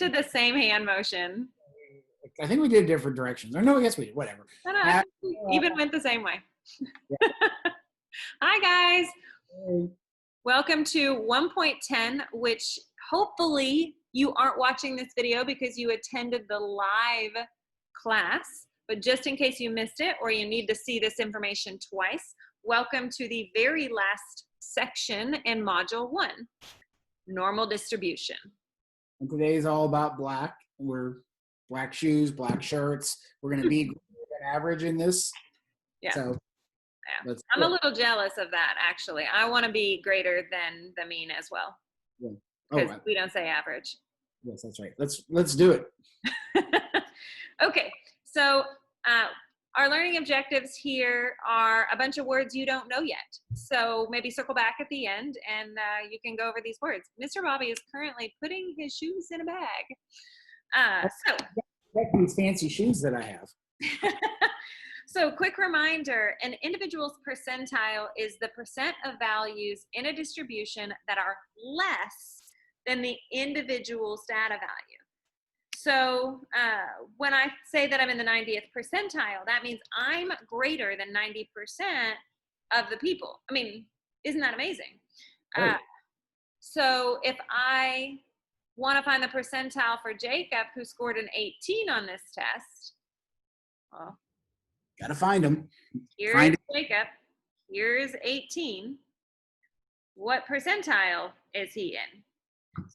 did the same hand motion. I think we did different directions. Or no, I guess we did. Whatever. No, I think we even went the same way. Yeah. Hi, guys. Hey. Welcome to 1.10, which hopefully you aren't watching this video because you attended the live class. But just in case you missed it or you need to see this information twice, welcome to the very last section in Module 1, normal distribution. And today's all about black. We're black shoes, black shirts. We're going to be average in this. Yeah. So yeah. I'm a little jealous of that, actually. I want to be greater than the mean as well. Yeah. Because we don't say average. Yes, that's right. Let's do it. Okay. So our learning objectives here are a bunch of words you don't know yet. So maybe circle back at the end and you can go over these words. Mr. Bobby is currently putting his shoes in a bag. These fancy shoes that I have. So quick reminder, an individual's percentile is the percent of values in a distribution that are less than the individual's data value. So when I say that I'm in the 90th percentile, that means I'm greater than 90% of the people. I mean, isn't that amazing? Right. So if I want to find the percentile for Jacob, who scored an 18 on this test, well, gotta find him. Here's Jacob. Here's 18. What percentile is he in?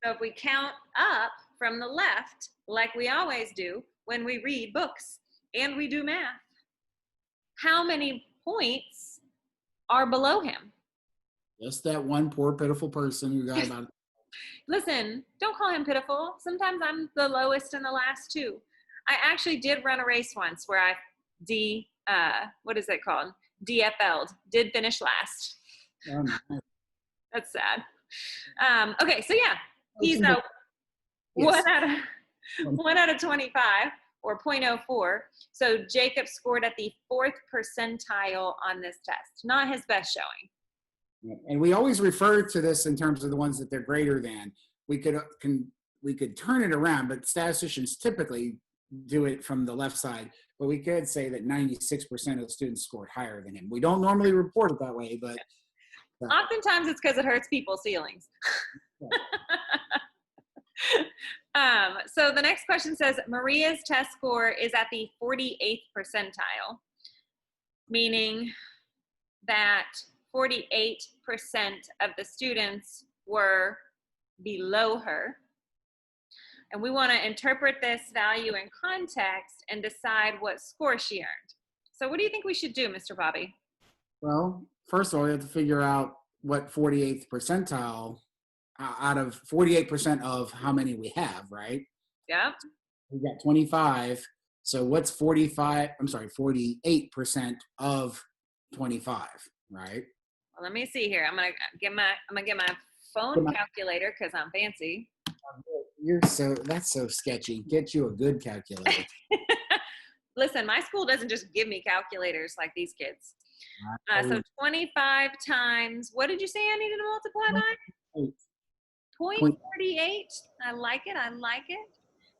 So if we count up from the left, like we always do when we read books and we do math, how many points are below him? Just that one poor pitiful person who got about it. Listen, don't call him pitiful. Sometimes I'm the lowest in the last two. I actually did run a race once where I what is it called? DFL'd, did finish last. Oh, nice. That's sad. Okay, so yeah, he's yes. 1 out of 25 or 0.04. So Jacob scored at the 4th percentile on this test. Not his best showing. And we always refer to this in terms of the ones that they're greater than. We could turn it around, but statisticians typically do it from the left side. But we could say that 96% of the students scored higher than him. We don't normally report it that way, but oftentimes it's because it hurts people's feelings. So the next question says, Maria's test score is at the 48th percentile, meaning that 48% of the students were below her. And we want to interpret this value in context and decide what score she earned. So what do you think we should do, Mr. Bobby? Well, first of all, we have to figure out what 48th percentile out of 48% of how many we have, right? Yeah. We got 25. So what's 48% of 25, right? Well, let me see here. I'm gonna get my phone calculator because I'm fancy. That's so sketchy. Get you a good calculator. Listen, my school doesn't just give me calculators like these kids. So 25 times, what did you say I needed to multiply by? 0.48. I like it.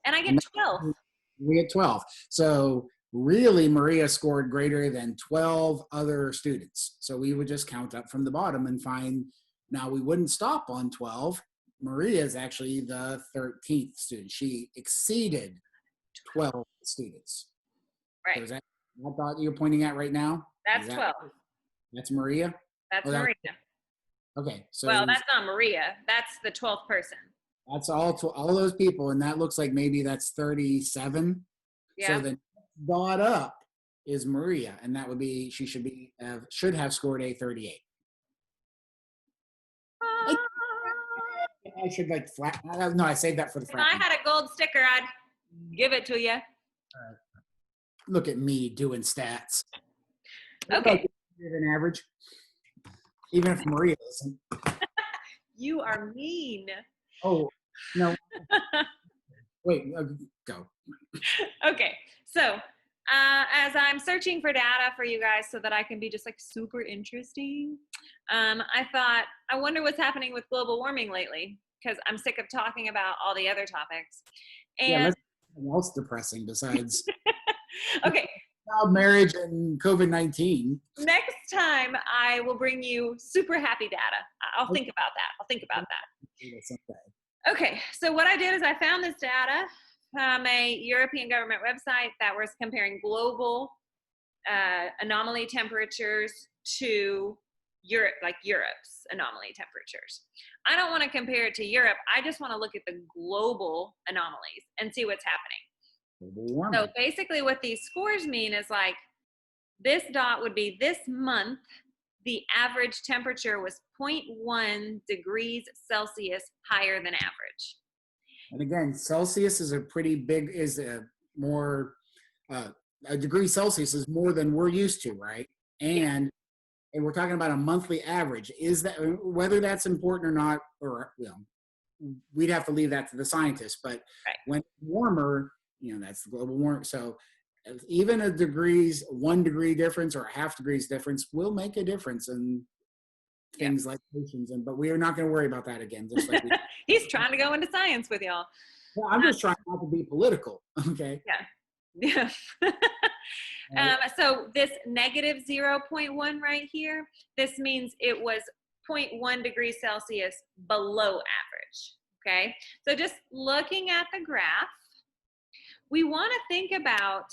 And I get 12. We get 12. So really, Maria scored greater than 12 other students. So we would just count up from the bottom and find, now we wouldn't stop on 12. Maria is actually the 13th student. She exceeded 12 students. Right. So is that what thought you're pointing at right now? That's 12. That's Maria? That's Maria. Okay. So well, that's not Maria. That's the 12th person. That's all those people, and that looks like maybe that's 37. Yeah. So the dot up is Maria, and that would be she should have scored a 38. I should like flat. No, I saved that for the. If I had a gold sticker, I'd give it to you. Look at me doing stats. Okay. An average, even if Maria isn't. You are mean. Oh no. Wait, go. Okay, so as I'm searching for data for you guys so that I can be just like super interesting, I thought, I wonder what's happening with global warming lately. because I'm sick of talking about all the other topics. Yeah, And let's do something else depressing besides okay, child marriage and COVID-19. next time I will bring you super happy data. I'll think about that. I'll think about that. Okay, so what I did is I found this data from a European government website that was comparing global anomaly temperatures to Europe, like Europe's anomaly temperatures. I don't want to compare it to Europe. I just want to look at the global anomalies and see what's happening. So basically what these scores mean is like this dot would be this month, the average temperature was 0.1 degrees Celsius higher than average. And again, Celsius is a pretty big, a degree Celsius is more than we're used to, right? And we're talking about a monthly average. Is that, whether that's important or not, or we'd have to leave that to the scientists. But when it's warmer, that's the global warming. So even 1 degree difference or a half degrees difference will make a difference in things like oceans. But we are not going to worry about that again. Just like he's trying to go into science with y'all. Well, I'm just trying not to be political. Okay. Yeah. So this negative 0.1 right here, this means it was 0.1 degrees Celsius below average. Okay. So just looking at the graph, we want to think about,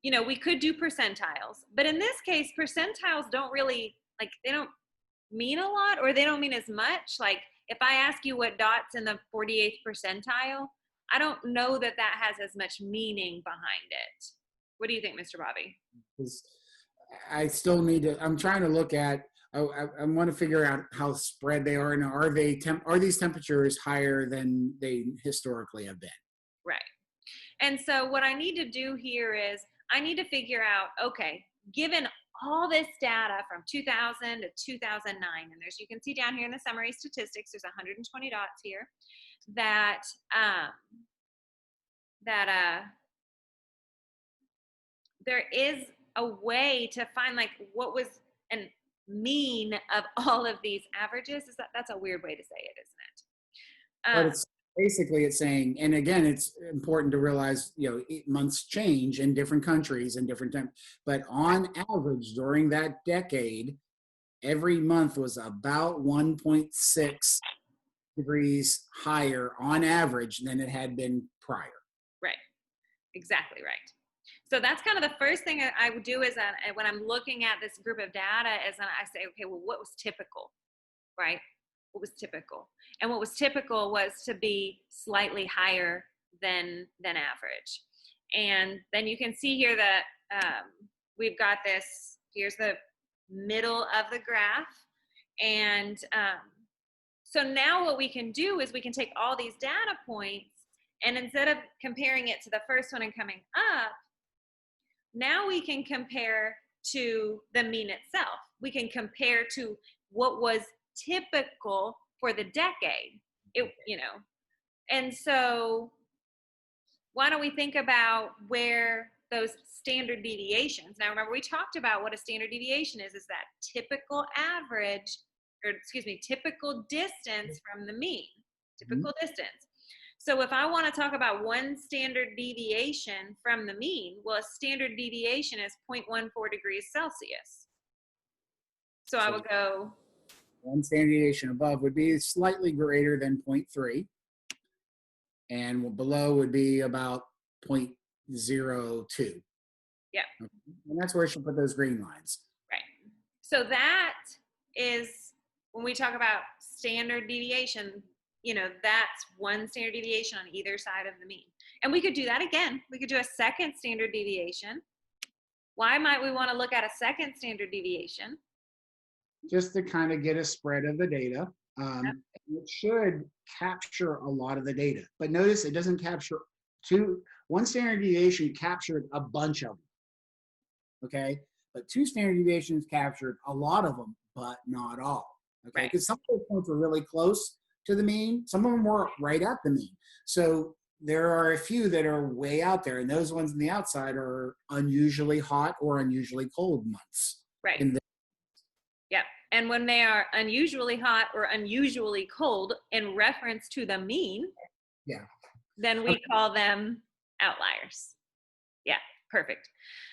we could do percentiles, but in this case, percentiles don't really, they don't mean a lot, or they don't mean as much. Like if I ask you what dot's in the 48th percentile, I don't know that has as much meaning behind it. What do you think, Mr. Bobby? I still I'm trying to look at, I want to figure out how spread they are, and are these temperatures higher than they historically have been? Right. And so what I need to do here is I need to figure out, okay, given all this data from 2000 to 2009, and you can see down here in the summary statistics, there's 120 dots here, that there is a way to find what was a mean of all of these averages. That's a weird way to say it, isn't But it? it's saying, and again, it's important to realize, months change in different countries and different times, but on average during that decade, every month was about 1.6 degrees higher on average than it had been prior. Right. Exactly right. So that's kind of the first thing I would do is when I'm looking at this group of data is then I say, okay, well, what was typical, right? What was typical? And what was typical was to be slightly higher than average. And then you can see here that we've got this, here's the middle of the graph. And so now what we can do is we can take all these data points, and instead of comparing it to the first one and coming up, now we can compare to the mean itself. We can compare to what was typical for the decade. And so why don't we think about where those standard deviations. Now remember, we talked about what a standard deviation is that typical average, typical distance from the mean, typical distance. So if I want to talk about one standard deviation from the mean, well, a standard deviation is 0.14 degrees Celsius. So I would go. One standard deviation above would be slightly greater than 0.3. And below would be about 0.02. Yeah. And that's where you should put those green lines. Right. So that is, when we talk about standard deviation, that's one standard deviation on either side of the mean. And we could do that again. We could do a second standard deviation. Why might we want to look at a second standard deviation? Just to kind of get a spread of the data. It should capture a lot of the data. But notice it doesn't capture one standard deviation captured a bunch of them. Okay? But two standard deviations captured a lot of them, but not all. Okay? Because some of those points were really close to the mean. Some of them were right at the mean. So there are a few that are way out there, and those ones on the outside are unusually hot or unusually cold months. Right. Yeah. And when they are unusually hot or unusually cold in reference to the mean, Yeah. then we call them outliers. Yeah, perfect.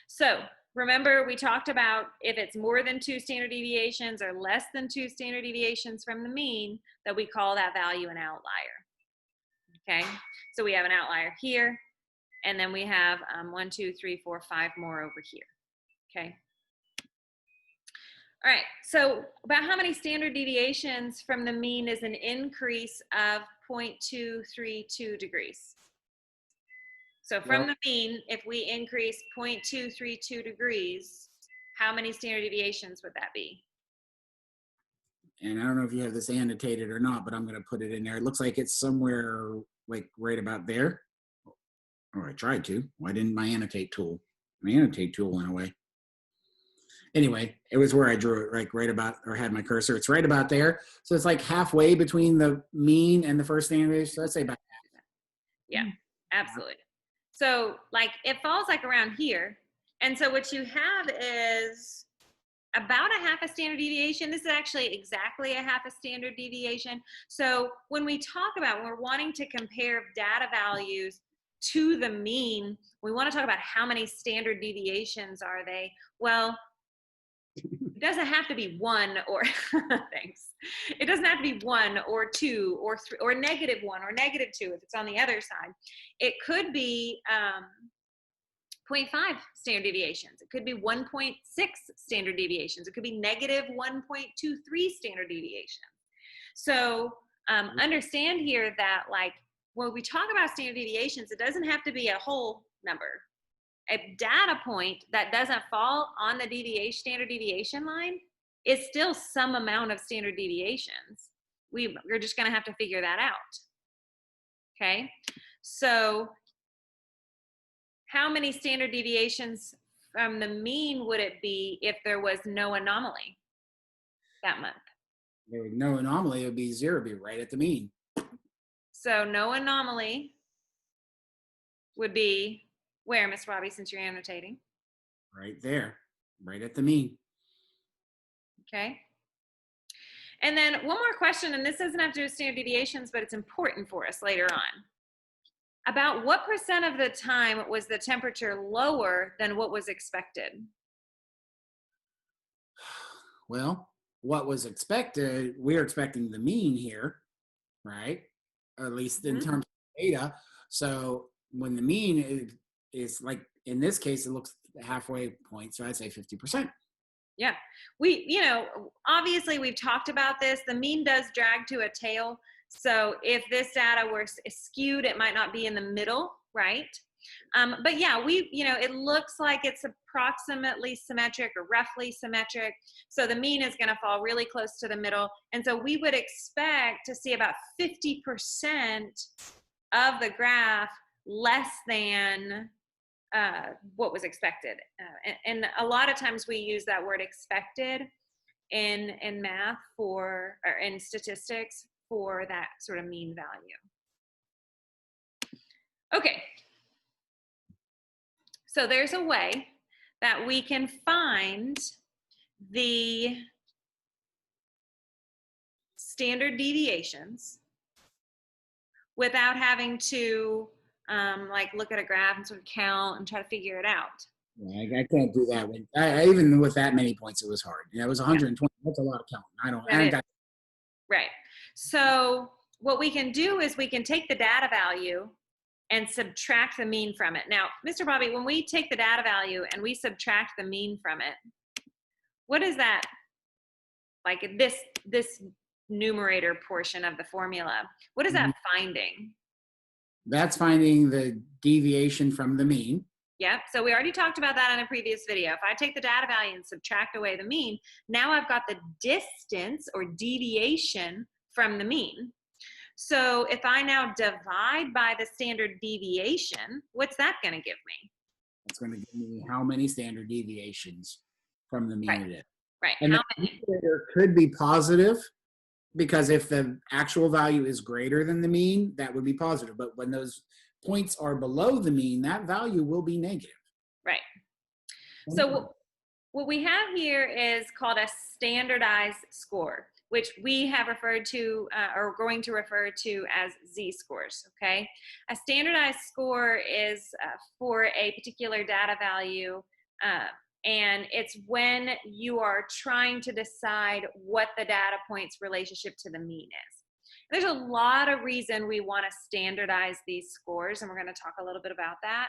So remember, we talked about if it's more than 2 standard deviations or less than 2 standard deviations from the mean, that we call that value an outlier. Okay, so we have an outlier here, and then we have 1, 2, 3, 4, 5 more over here. Okay. All right, so about how many standard deviations from the mean is an increase of 0.232 degrees? So from the mean, if we increase 0.232 degrees, how many standard deviations would that be? And I don't know if you have this annotated or not, but I'm going to put it in there. It looks like it's somewhere like right about there. Or I tried to. Why didn't my annotate tool? My annotate tool went away. Anyway, it was where I drew it, like right about, or had my cursor. It's right about there. So it's like halfway between the mean and the first standard deviation. So let's say about half. Yeah, absolutely. So like it falls like around here. And so what you have is about a half a standard deviation. This is actually exactly a half a standard deviation. So when we talk about, when we're wanting to compare data values to the mean, we want to talk about how many standard deviations are they. Well, it doesn't have to be 1 or thanks. It doesn't have to be 1 or 2 or 3 or -1 or -2 if it's on the other side. It could be 0.5 standard deviations. It could be 1.6 standard deviations. It could be -1.23 standard deviations. So understand here that like when we talk about standard deviations, it doesn't have to be a whole number. A data point that doesn't fall on the deviation standard deviation line is still some amount of standard deviations. We're just going to have to figure that out. Okay, so how many standard deviations from the mean would it be if there was no anomaly that month? There was no anomaly. It would be 0, it'd be right at the mean. So no anomaly would be where, Ms. Robbie, since you're annotating? Right there, right at the mean. Okay. And then one more question, and this doesn't have to do with standard deviations, but it's important for us later on. About what % of the time was the temperature lower than what was expected? Well, what was expected, we're expecting the mean here, right? Or at least in terms of data. So when the mean is like, in this case, it looks halfway point. So I'd say 50%. Yeah, obviously we've talked about this. The mean does drag to a tail. So if this data were skewed, it might not be in the middle, right? But yeah, it looks like it's approximately symmetric or roughly symmetric. So the mean is going to fall really close to the middle. And so we would expect to see about 50% of the graph less than what was expected. And a lot of times we use that word expected in math or in statistics for that sort of mean value. Okay. So there's a way that we can find the standard deviations without having to like look at a graph and sort of count and try to figure it out. Yeah, I can't do that. Even with that many points, it was hard. Yeah, it was 120. Yeah. That's a lot of counting. I got. Right. So what we can do is we can take the data value and subtract the mean from it. Now, Mr. Bobby, when we take the data value and we subtract the mean from it, what is that? Like this numerator portion of the formula, what is that finding? That's finding the deviation from the mean. Yep, so we already talked about that in a previous video. If I take the data value and subtract away the mean, now I've got the distance or deviation from the mean. So if I now divide by the standard deviation, what's that going to give me? It's going to give me how many standard deviations from the mean it is. Right. And the numerator could be positive, because if the actual value is greater than the mean, that would be positive. But when those points are below the mean, that value will be negative. Right. So What we have here is called a standardized score, which we have referred to or going to refer to as z-scores, okay? A standardized score is for a particular data value, and it's when you are trying to decide what the data point's relationship to the mean is. There's a lot of reason we want to standardize these scores, and we're going to talk a little bit about that.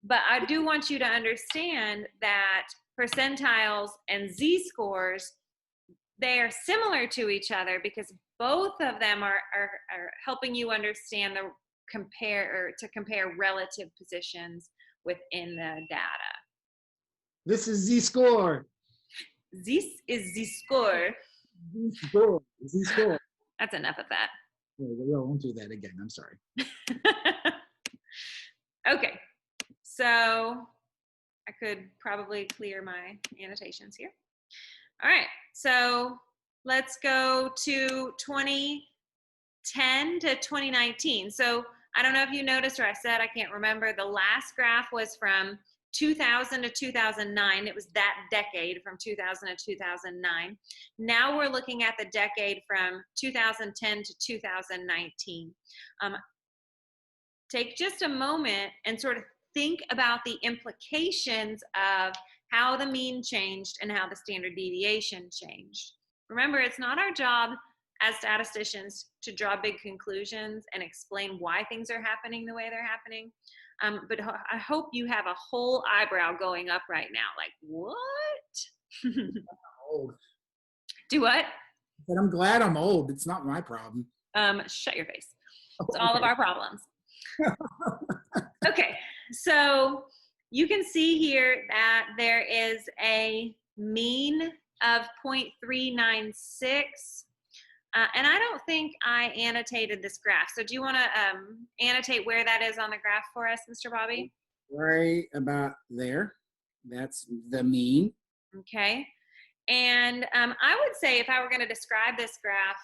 But I do want you to understand that percentiles and z-scores, they are similar to each other because both of them are helping you understand to compare relative positions within the data. This is z-score. This is z-score. Z-score. Z-score. That's enough of that. No, won't do that again. I'm sorry. Okay, so I could probably clear my annotations here. All right, so let's go to 2010 to 2019. So I don't know if you noticed or I said, I can't remember, the last graph was from 2000 to 2009. It was that decade from 2000 to 2009. Now we're looking at the decade from 2010 to 2019. Take just a moment and sort of think about the implications of how the mean changed and how the standard deviation changed. Remember, it's not our job as statisticians to draw big conclusions and explain why things are happening the way they're happening. But I hope you have a whole eyebrow going up right now. Like, what? Old. Do what? But I'm glad I'm old. It's not my problem. Shut your face. It's all of our problems. Okay, so you can see here that there is a mean of 0.396. And I don't think I annotated this graph. So do you want to annotate where that is on the graph for us, Mr. Bobby? Right about there. That's the mean. Okay. And I would say if I were going to describe this graph,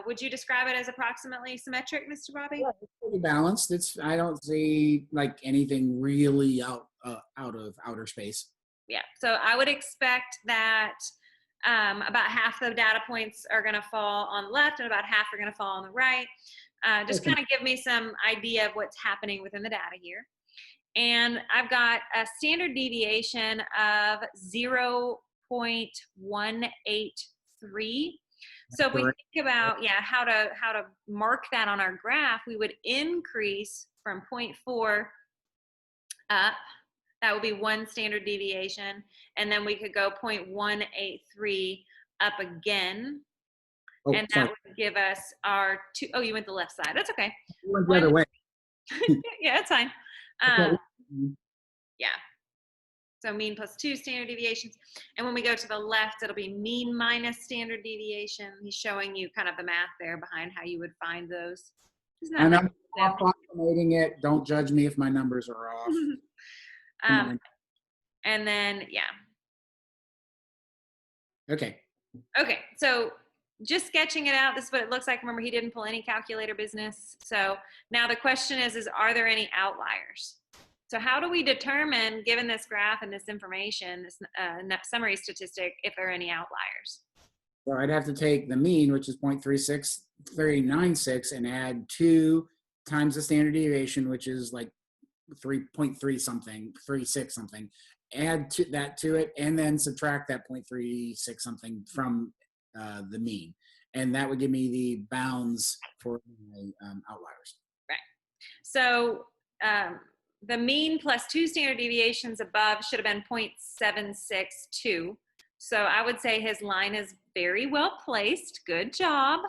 would you describe it as approximately symmetric, Mr. Bobby? Yeah, it's pretty balanced. I don't see like anything really out of outer space. Yeah. So I would expect that about half the data points are going to fall on the left and about half are going to fall on the right. Just kind of give me some idea of what's happening within the data here. And I've got a standard deviation of 0.183. So if we think about, how to mark that on our graph, we would increase from 0.4 up. That would be one standard deviation. And then we could go 0.183 up again. Oh, and that would give us our two. Oh, you went the left side. That's okay. You went the other way. Yeah, that's fine. Okay. Yeah. So mean plus 2 standard deviations. And when we go to the left, it'll be mean minus standard deviation. He's showing you kind of the math there behind how you would find those. And I'm approximating it. Don't judge me if my numbers are off. And then, yeah. Okay. Okay, so just sketching it out, this is what it looks like. Remember, he didn't pull any calculator business. So now the question is are there any outliers? So how do we determine, given this graph and this information, this summary statistic, if there are any outliers? So I'd have to take the mean, which is 0.396, and add 2 times the standard deviation, which is like 3.3 something, 36 something. Add that to it, and then subtract that 0.36 something from the mean. And that would give me the bounds for my outliers. Right. So the mean plus 2 standard deviations above should have been 0.762. So I would say his line is very well placed. Good job.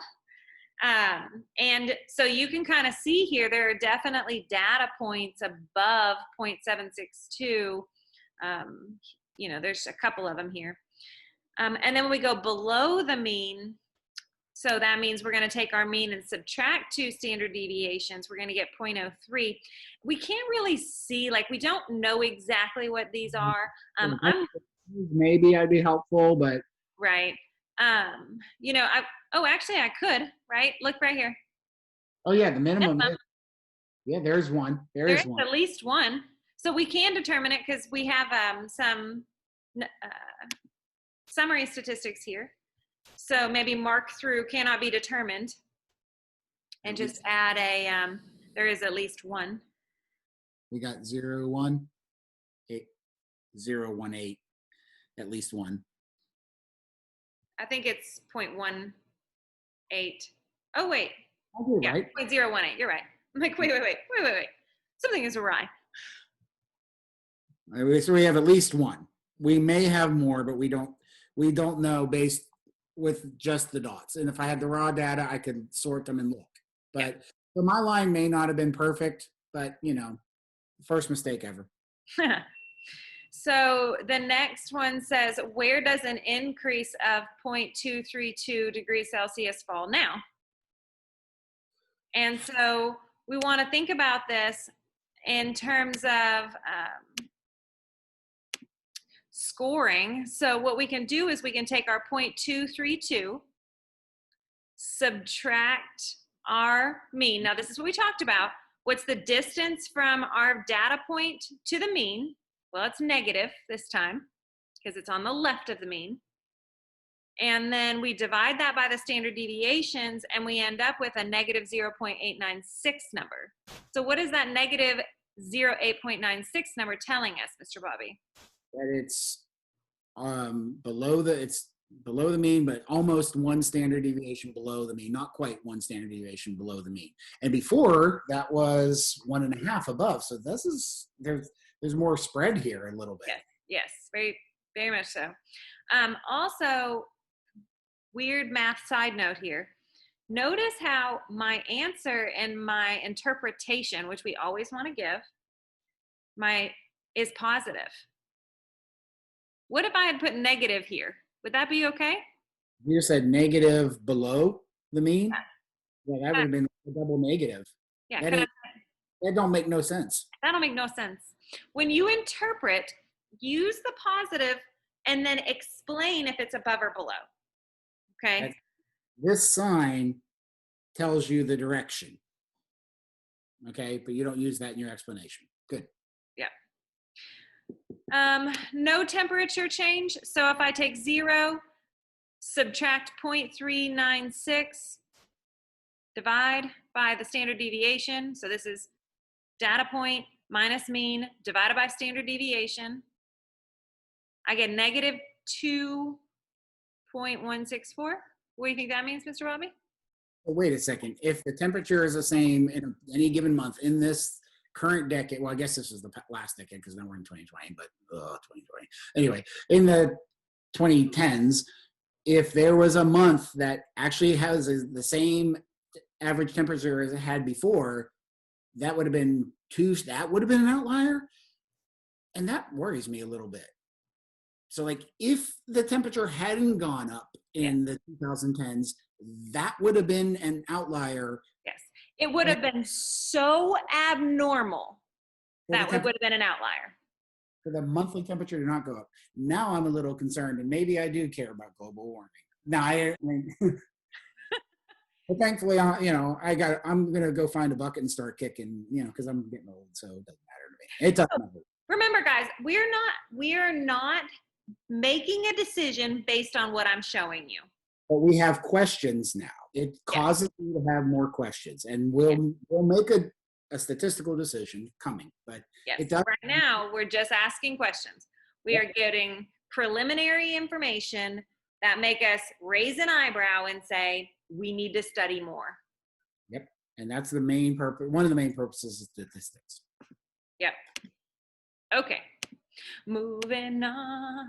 And so you can kind of see here, there are definitely data points above 0.762. There's a couple of them here. And then when we go below the mean, so that means we're going to take our mean and subtract 2 standard deviations. We're going to get 0.03. We can't really see, like, we don't know exactly what these are. Maybe I'd be helpful, but. Right. Actually I could, right? Look right here. Oh yeah, the minimum. Yeah, there's one. There is one. At least one. So we can determine it because we have some summary statistics here. So maybe mark through cannot be determined and just add a, there is at least one. We got 0, 1, 8, 0, 1, 8, at least one. I think it's 0.18. Oh, wait. Oh, yeah, right. 0.018. You're right. I'm like, wait. Something is awry. So we have at least one. We may have more, but we don't know based with just the dots. And if I had the raw data, I could sort them and look. But so my line may not have been perfect, but first mistake ever. So the next one says, where does an increase of 0.232 degrees Celsius fall now? And so we want to think about this in terms of scoring. So what we can do is we can take our 0.232, subtract our mean. Now this is what we talked about. What's the distance from our data point to the mean? Well, it's negative this time because it's on the left of the mean. And then we divide that by the standard deviations and we end up with a negative 0.896 number. So what is that negative 0.896 number telling us, Mr. Bobby? That it's below the mean, but almost one standard deviation below the mean, not quite one standard deviation below the mean. And before that was 1.5 above. So this is there's more spread here a little bit. Yes, very, very much so. Also, weird math side note here. Notice how my answer and my interpretation, which we always want to give, is positive. What if I had put negative here? Would that be okay? You said negative below the mean? Yeah, that would have been a double negative. Yeah, that don't make no sense. That don't make no sense. When you interpret, use the positive and then explain if it's above or below. Okay? This sign tells you the direction. Okay, but you don't use that in your explanation. Good. Yeah. No temperature change. So if I take 0, subtract 0.396, divide by the standard deviation. So this is data point minus mean divided by standard deviation. I get negative 2.164. What do you think that means, Mr. Robbie? Well, wait a second. If the temperature is the same in any given month in this current decade, well, I guess this is the last decade because now we're in 2020, but 2020. Anyway, in the 2010s, if there was a month that actually has the same average temperature as it had before, that would have been an outlier. And that worries me a little bit. So like if the temperature hadn't gone up in the 2010s, that would have been an outlier. Yes. It would have been so abnormal that it would have been an outlier. For the monthly temperature to not go up. Now I'm a little concerned, and maybe I do care about global warming. Now, but thankfully, I'm gonna go find a bucket and start kicking, because I'm getting old, so it doesn't matter to me. It doesn't matter. Remember, guys, we are not making a decision based on what I'm showing you. But we have questions now. It causes me to have more questions, and we'll make a statistical decision coming. But it does. Right now, we're just asking questions. We are getting preliminary information that make us raise an eyebrow and say, we need to study more. Yep. And that's the main purpose. One of the main purposes of statistics. Yep. Okay. Moving on.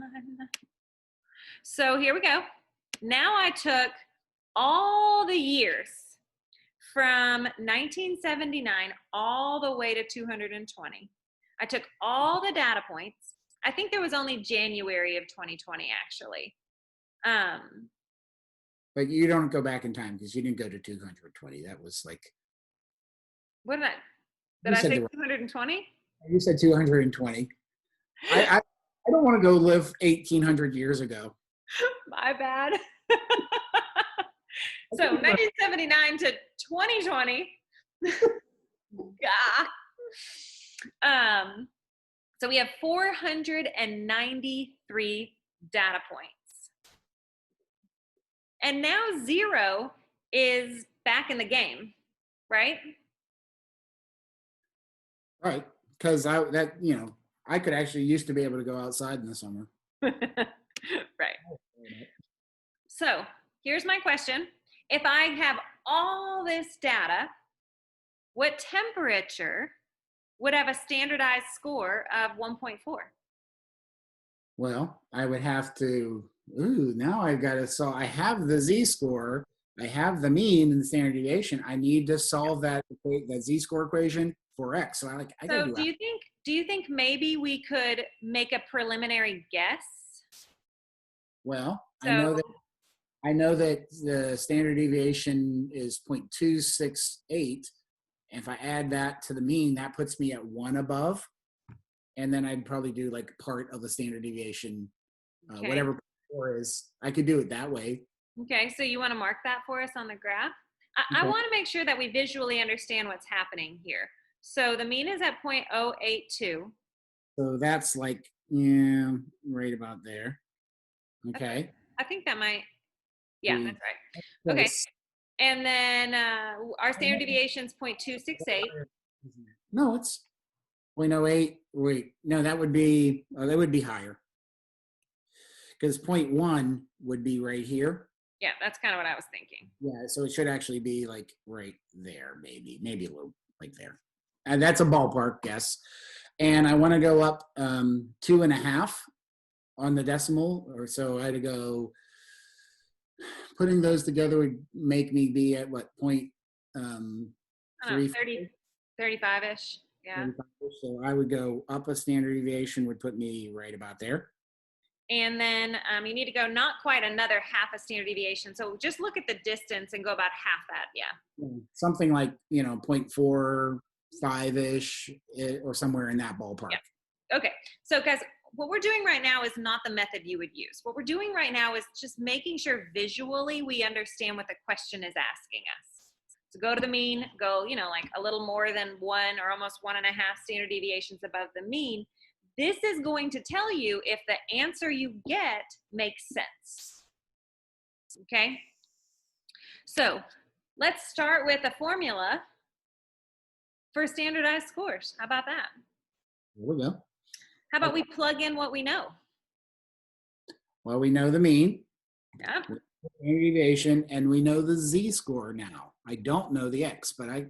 So here we go. Now I took all the years from 1979 all the way to 220. I took all the data points. I think there was only January of 2020 actually. But you don't go back in time because you didn't go to 220. That was like. What did I say 220? You said 220. I don't want to go live 1,800 years ago. My bad. So 1979 to 2020. So we have 493 data points. And now 0 is back in the game, right? Right. Because I could actually used to be able to go outside in the summer. Right. So here's my question. If I have all this data, what temperature would have a standardized score of 1.4? Well, I would have to, now I've got to solve, I have the z-score, I have the mean and the standard deviation. I need to solve that z-score equation for x. So I got to So do you think maybe we could make a preliminary guess? Well, So, I know that the standard deviation is 0.268. If I add that to the mean, that puts me at 1 above. And then I'd probably do like part of the standard deviation, okay. whatever 4 is. I could do it that way. Okay, so you want to mark that for us on the graph? I Okay. want to make sure that we visually understand what's happening here. So the mean is at 0.082. So that's like, right about there. Okay. I think that might, yeah, that's right. Okay, Close. and then our standard deviation is 0.268. No, it's 0.08. Wait, no, that would be higher. Because 0.1 would be right here. Yeah, that's kind of what I was thinking. Yeah, so it should actually be like right there, maybe a little like there. And that's a ballpark guess. And I want to go up 2.5 on the decimal, or so I had to go. Putting those together would make me be at what point? 35-ish. Yeah. 35. So I would go up a standard deviation would put me right about there. And then you need to go not quite another half a standard deviation. So just look at the distance and go about half that. Yeah. Something like 0.45-ish or somewhere in that ballpark. Yeah. Okay. So guys, what we're doing right now is not the method you would use. What we're doing right now is just making sure visually we understand what the question is asking us. So go to the mean, go, like a little more than 1 or almost 1.5 standard deviations above the mean. This is going to tell you if the answer you get makes sense. Okay? So let's start with a formula for standardized scores. How about that? There we go. How about we plug in what we know? Well, we know the mean. Yeah. Standard deviation, and we know the z-score now. I don't know the x, but I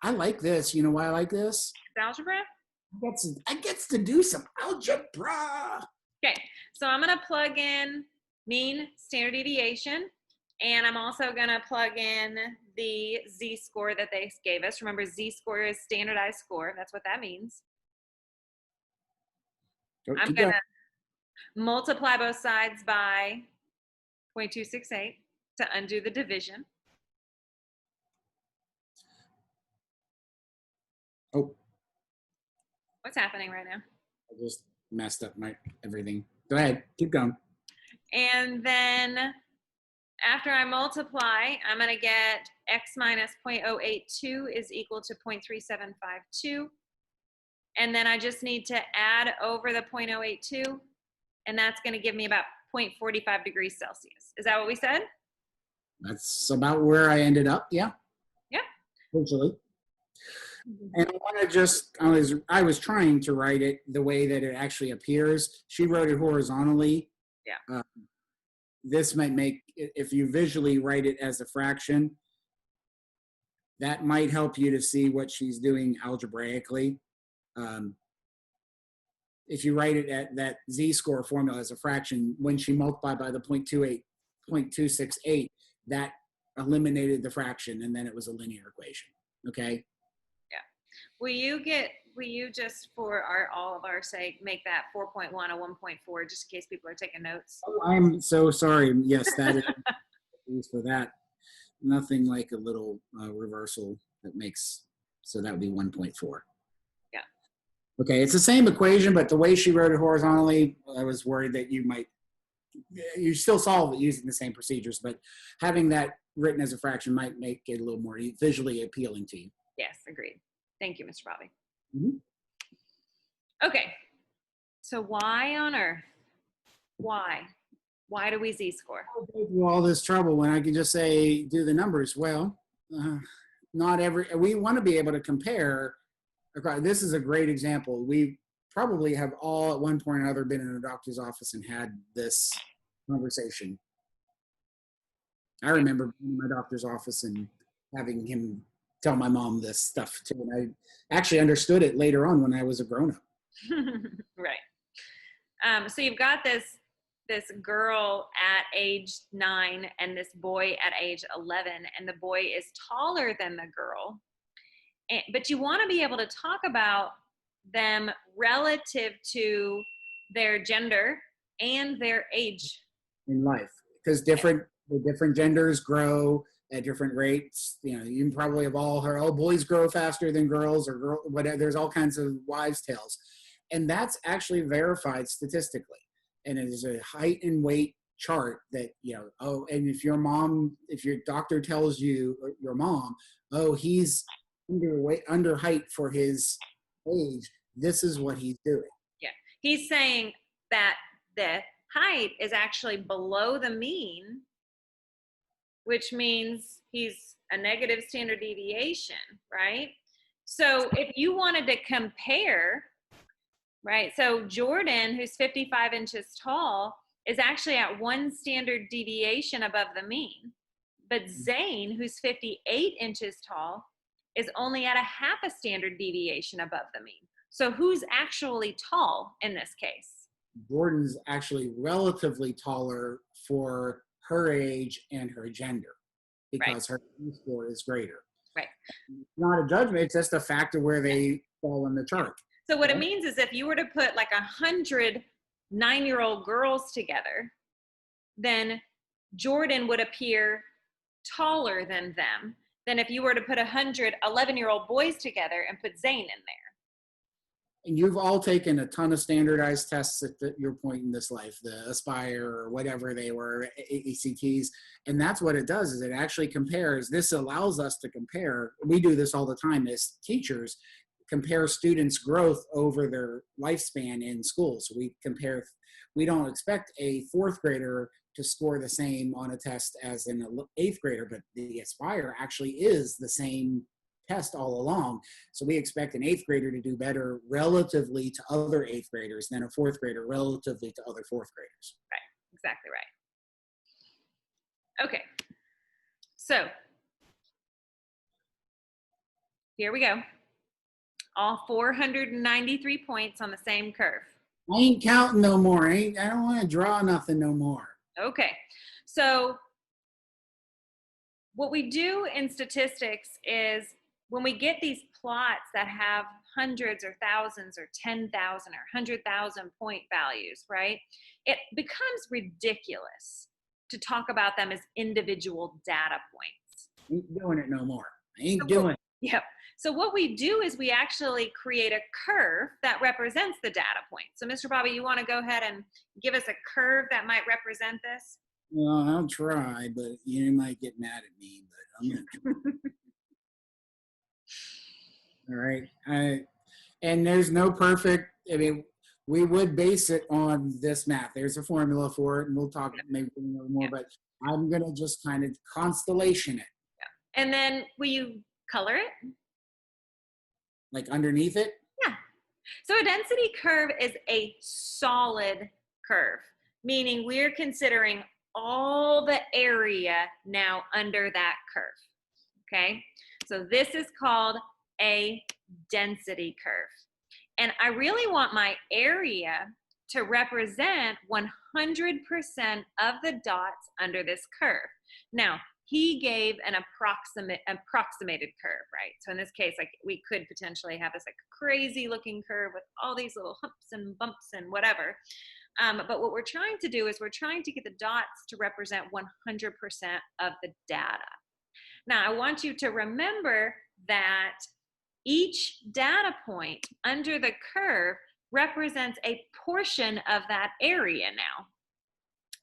like this. You know why I like this? It's algebra? I gets to do some algebra. Okay, so I'm going to plug in mean, standard deviation, and I'm also going to plug in the z-score that they gave us. Remember, z-score is standardized score. That's what that means. I'm going to multiply both sides by 0.268 to undo the division. Oh. What's happening right now? I just messed up my everything. Go ahead, keep going. And then after I multiply, I'm going to get x minus 0.082 is equal to 0.3752. And then I just need to add over the 0.082, and that's going to give me about 0.45 degrees Celsius. Is that what we said? That's about where I ended up, yeah. Yeah. Virtually. And I want to just, I was trying to write it the way that it actually appears. She wrote it horizontally. Yeah. This might make, if you visually write it as a fraction, that might help you to see what she's doing algebraically. If you write it at that z-score formula as a fraction, when she multiplied by the 0.268, that eliminated the fraction, and then it was a linear equation. Okay. Will you just for all of our sake make that 4.1 a 1.4 just in case people are taking notes? Oh, I'm so sorry. Yes, that is used for that. Nothing like a little reversal that makes, so that would be 1.4. Yeah. Okay, it's the same equation, but the way she wrote it horizontally, I was worried that you still solve it using the same procedures, but having that written as a fraction might make it a little more visually appealing to you. Yes, agreed. Thank you, Mr. Bobby. Mm-hmm. Okay, so why on earth? Why? Why do we z-score? I'll go through all this trouble when I can just say, do the numbers. Well, uh, not every, we want to be able to compare. This is a great example. We probably have all at one point or another been in a doctor's office and had this conversation. I remember being in my doctor's office and having him tell my mom this stuff too. And I actually understood it later on when I was a grown up. Right. So you've got this girl at age 9 and this boy at age 11, and the boy is taller than the girl. But you want to be able to talk about them relative to their gender and their age In life, because the different genders grow at different rates. You know, you can probably have all heard, oh, boys grow faster than girls, or whatever. There's all kinds of wives' tales, and that's actually verified statistically. And it is a height and weight chart that, you know, oh, and if your doctor tells you, or your mom, oh, he's under height for his age, this is what he's doing. Yeah, he's saying that the height is actually below the mean, which means he's a negative standard deviation, right? So if you wanted to compare, right, so Jordan, who's 55 inches tall, is actually at 1 standard deviation above the mean. But Zane, who's 58 inches tall, is only at a 0.5 standard deviation above the mean. So who's actually tall in this case? Jordan's actually relatively taller for her age and her gender because her score is greater. Right. It's not a judgment, it's just a factor where they fall in the chart. So what it means is if you were to put like 100 9-year-old girls together, then Jordan would appear taller than them than if you were to put 100 11-year-old boys together and put Zane in there. And you've all taken a ton of standardized tests at your point in this life, the Aspire or whatever they were, ACTs. And that's what it does, is it actually compares. This allows us to compare. We do this all the time as teachers, compare students' growth over their lifespan in school. So we don't expect a 4th grader to score the same on a test as an 8th grader, but the Aspire actually is the same test all along. So we expect an 8th grader to do better relatively to other 8th graders than a 4th grader relatively to other 4th graders. Right, exactly right. Okay, so here we go. All 493 points on the same curve. I ain't counting no more. I don't want to draw nothing no more. Okay, so what we do in statistics is when we get these plots that have hundreds or thousands or 10,000 or 100,000 point values, right? It becomes ridiculous to talk about them as individual data points. Ain't doing it no more. I ain't doing it. Yep. So what we do is we actually create a curve that represents the data point. So Mr. Bobby, you want to go ahead and give us a curve that might represent this? Well, I'll try, but you might get mad at me, but I'm going to try. All right. And there's no perfect, I mean, we would base it on this math. There's a formula for it, and we'll talk maybe a little more, but I'm going to just kind of constellation it. Yeah. And then will you color it? Like underneath it? Yeah. So a density curve is a solid curve, meaning we're considering all the area now under that curve. Okay? So this is called a density curve. And I really want my area to represent 100% of the dots under this curve. Now, he gave an approximated curve, right? So in this case, like we could potentially have this like crazy looking curve with all these little humps and bumps and whatever. But what we're trying to do is we're trying to get the dots to represent 100% of the data. Now, I want you to remember that each data point under the curve represents a portion of that area now.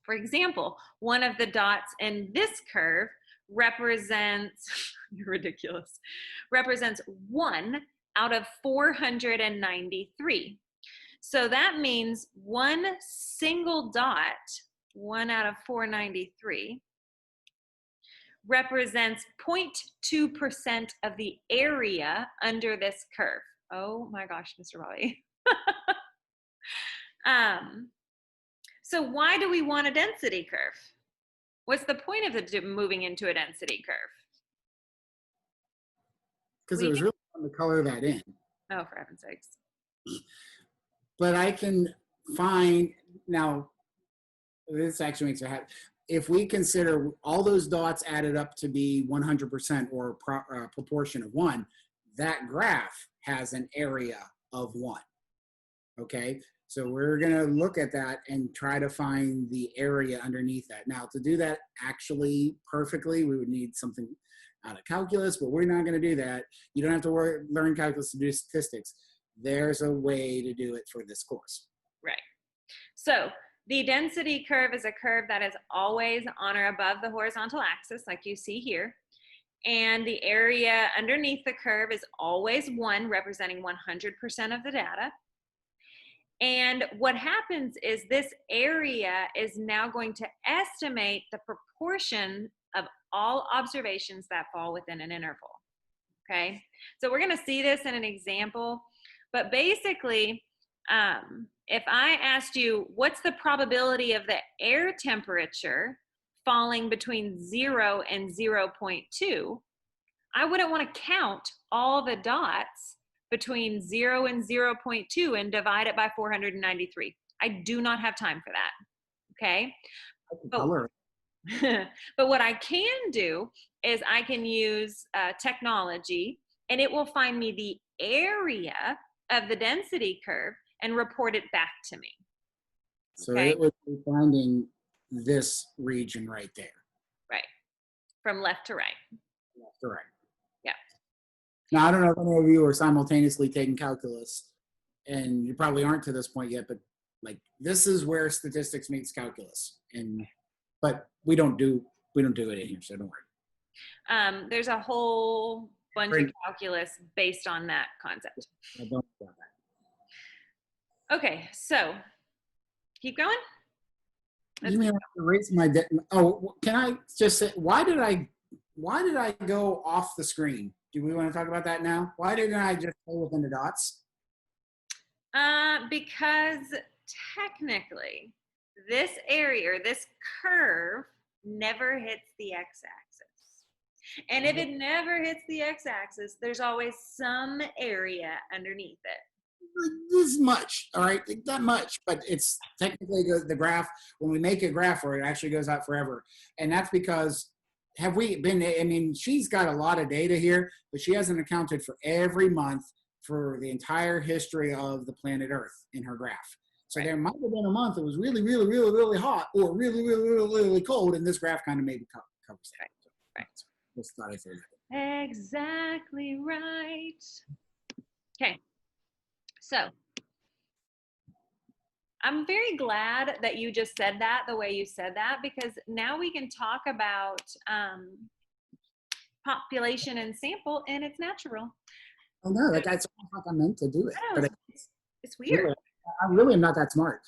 For example, one of the dots in this curve represents, ridiculous, represents 1 out of 493. So that means one single dot, 1 out of 493, represents 0.2% of the area under this curve. Oh my gosh, Mr. Bobby. So why do we want a density curve? What's the point of it moving into a density curve? Because it was really fun to color that in. Oh, for heaven's sakes. But I can find, now, this actually makes me happy. If we consider all those dots added up to be 100% or a proportion of 1, that graph has an area of 1. Okay, so we're going to look at that and try to find the area underneath that. Now, to do that actually perfectly, we would need something out of calculus, but we're not going to do that. You don't have to learn calculus to do statistics. There's a way to do it for this course. Right. So the density curve is a curve that is always on or above the horizontal axis, like you see here. And the area underneath the curve is always 1, representing 100% of the data. And what happens is this area is now going to estimate the proportion of all observations that fall within an interval. Okay, so we're going to see this in an example, but basically, if I asked you, what's the probability of the air temperature falling between 0 and 0.2, I wouldn't want to count all the dots between 0 and 0.2 and divide it by 493. I do not have time for that. Okay. But what I can do is I can use technology, and it will find me the area of the density curve and report it back to me. So it would be finding this region right there. Right. From left to right. Left to right. Yeah. Now, I don't know if any of you are simultaneously taking calculus, and you probably aren't to this point yet, but like this is where statistics meets calculus. But we don't do it in here, so don't worry. There's a whole bunch of calculus based on that concept. I don't know about that. Okay, so keep going. You mean I have to raise my can I just say why did I go off the screen? Do we want to talk about that now? Why didn't I just play within the dots? Because technically, this area, or this curve, never hits the x-axis. And if it never hits the x-axis, there's always some area underneath it. This much, all right, that much, but it's technically the graph. When we make a graph for it, it actually goes out forever. And that's because she's got a lot of data here, but she hasn't accounted for every month for the entire history of the planet Earth in her graph. So there might have been a month that was really, really, really, really hot or really, really, really, really cold, and this graph kind of maybe covers that. Right. Just thought I'd say that. Exactly right. Okay. So I'm very glad that you just said that the way you said that, because now we can talk about population and sample in its natural. Oh no, that's not how I meant to do it. But it's weird. Really, I really am not that smart.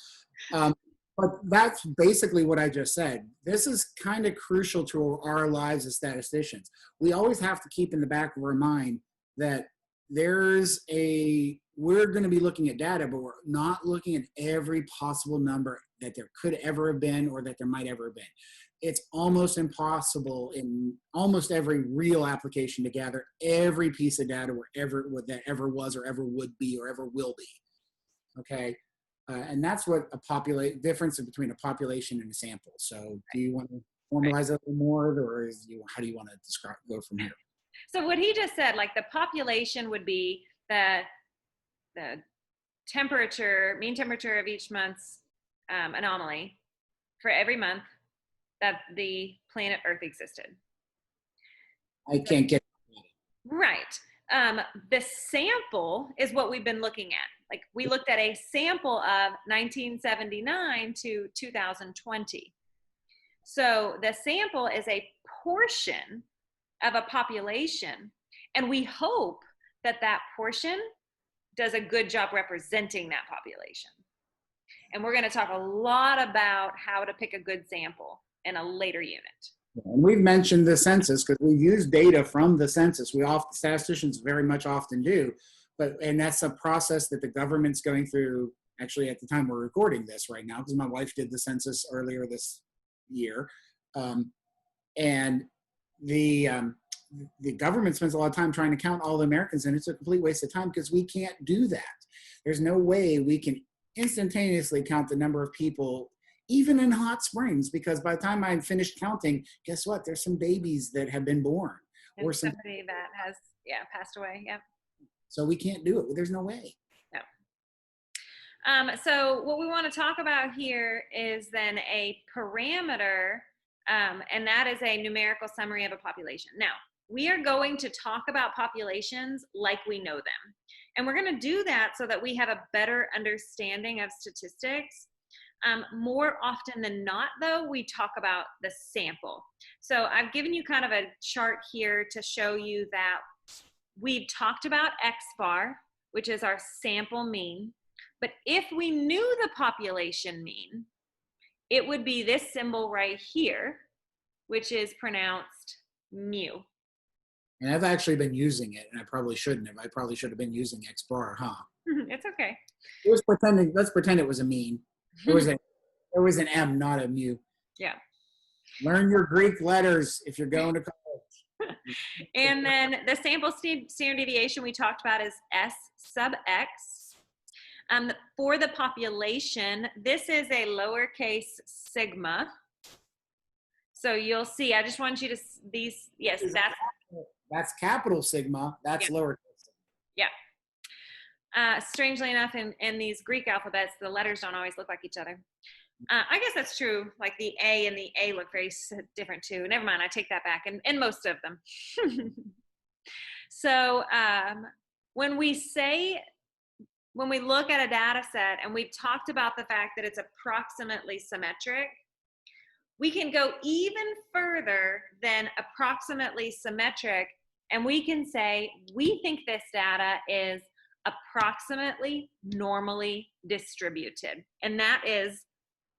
But that's basically what I just said. This is kind of crucial to our lives as statisticians. We always have to keep in the back of our mind that we're going to be looking at data, but we're not looking at every possible number that there could ever have been or that there might ever have been. It's almost impossible in almost every real application to gather every piece of data that ever was or ever would be or ever will be. Okay. And that's what difference between a population and a sample. So do you want to formalize it a little more, or how do you want to go from here? So what he just said, like the population would be the temperature, mean temperature of each month's anomaly for every month that the planet Earth existed. I can't get it. Right. The sample is what we've been looking at. Like we looked at a sample of 1979 to 2020. So the sample is a portion of a population, and we hope that that portion does a good job representing that population. And we're going to talk a lot about how to pick a good sample in a later unit. And we've mentioned the census because we use data from the census. Statisticians very much often do, and that's a process that the government's going through. Actually, at the time we're recording this right now, because my wife did the census earlier this year, and the government spends a lot of time trying to count all the Americans, and it's a complete waste of time because we can't do that. There's no way we can instantaneously count the number of people, even in Hot Springs, because by the time I finished counting, guess what? There's some babies that have been born, and or somebody that has passed away. Yeah. So we can't do it. There's no way. No. So what we want to talk about here is then a parameter, and that is a numerical summary of a population. Now, we are going to talk about populations like we know them. And we're going to do that so that we have a better understanding of statistics. More often than not, though, we talk about the sample. So I've given you kind of a chart here to show you that we've talked about X bar, which is our sample mean. But if we knew the population mean, it would be this symbol right here, which is pronounced mu. And I've actually been using it, and I probably shouldn't have. I probably should have been using X bar, huh? It's okay. Let's pretend it was a mean. There was an M, not a mu. Yeah. Learn your Greek letters if you're going to college. And then the sample standard deviation we talked about is S sub X. For the population, this is a lowercase sigma. So you'll see, I just want you to, that's capital sigma, that's lowercase sigma. Yeah. Strangely enough, in these Greek alphabets, the letters don't always look like each other. I guess that's true. Like the A and the A look very different too. Never mind, I take that back, and most of them. So when we look at a data set, and we've talked about the fact that it's approximately symmetric, we can go even further than approximately symmetric, and we can say, we think this data is approximately normally distributed. And that is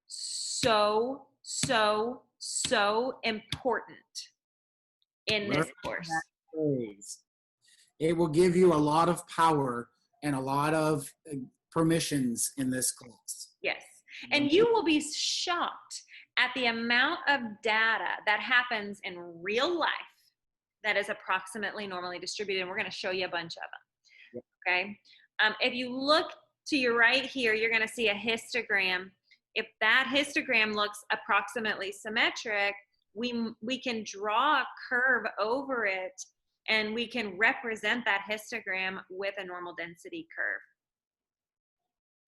so, so, so important in this course. It will give you a lot of power and a lot of permissions in this class. Yes. And you will be shocked at the amount of data that happens in real life that is approximately normally distributed. And we're going to show you a bunch of them. Yep. Okay. If you look to your right here, you're going to see a histogram. If that histogram looks approximately symmetric, we can draw a curve over it, and we can represent that histogram with a normal density curve.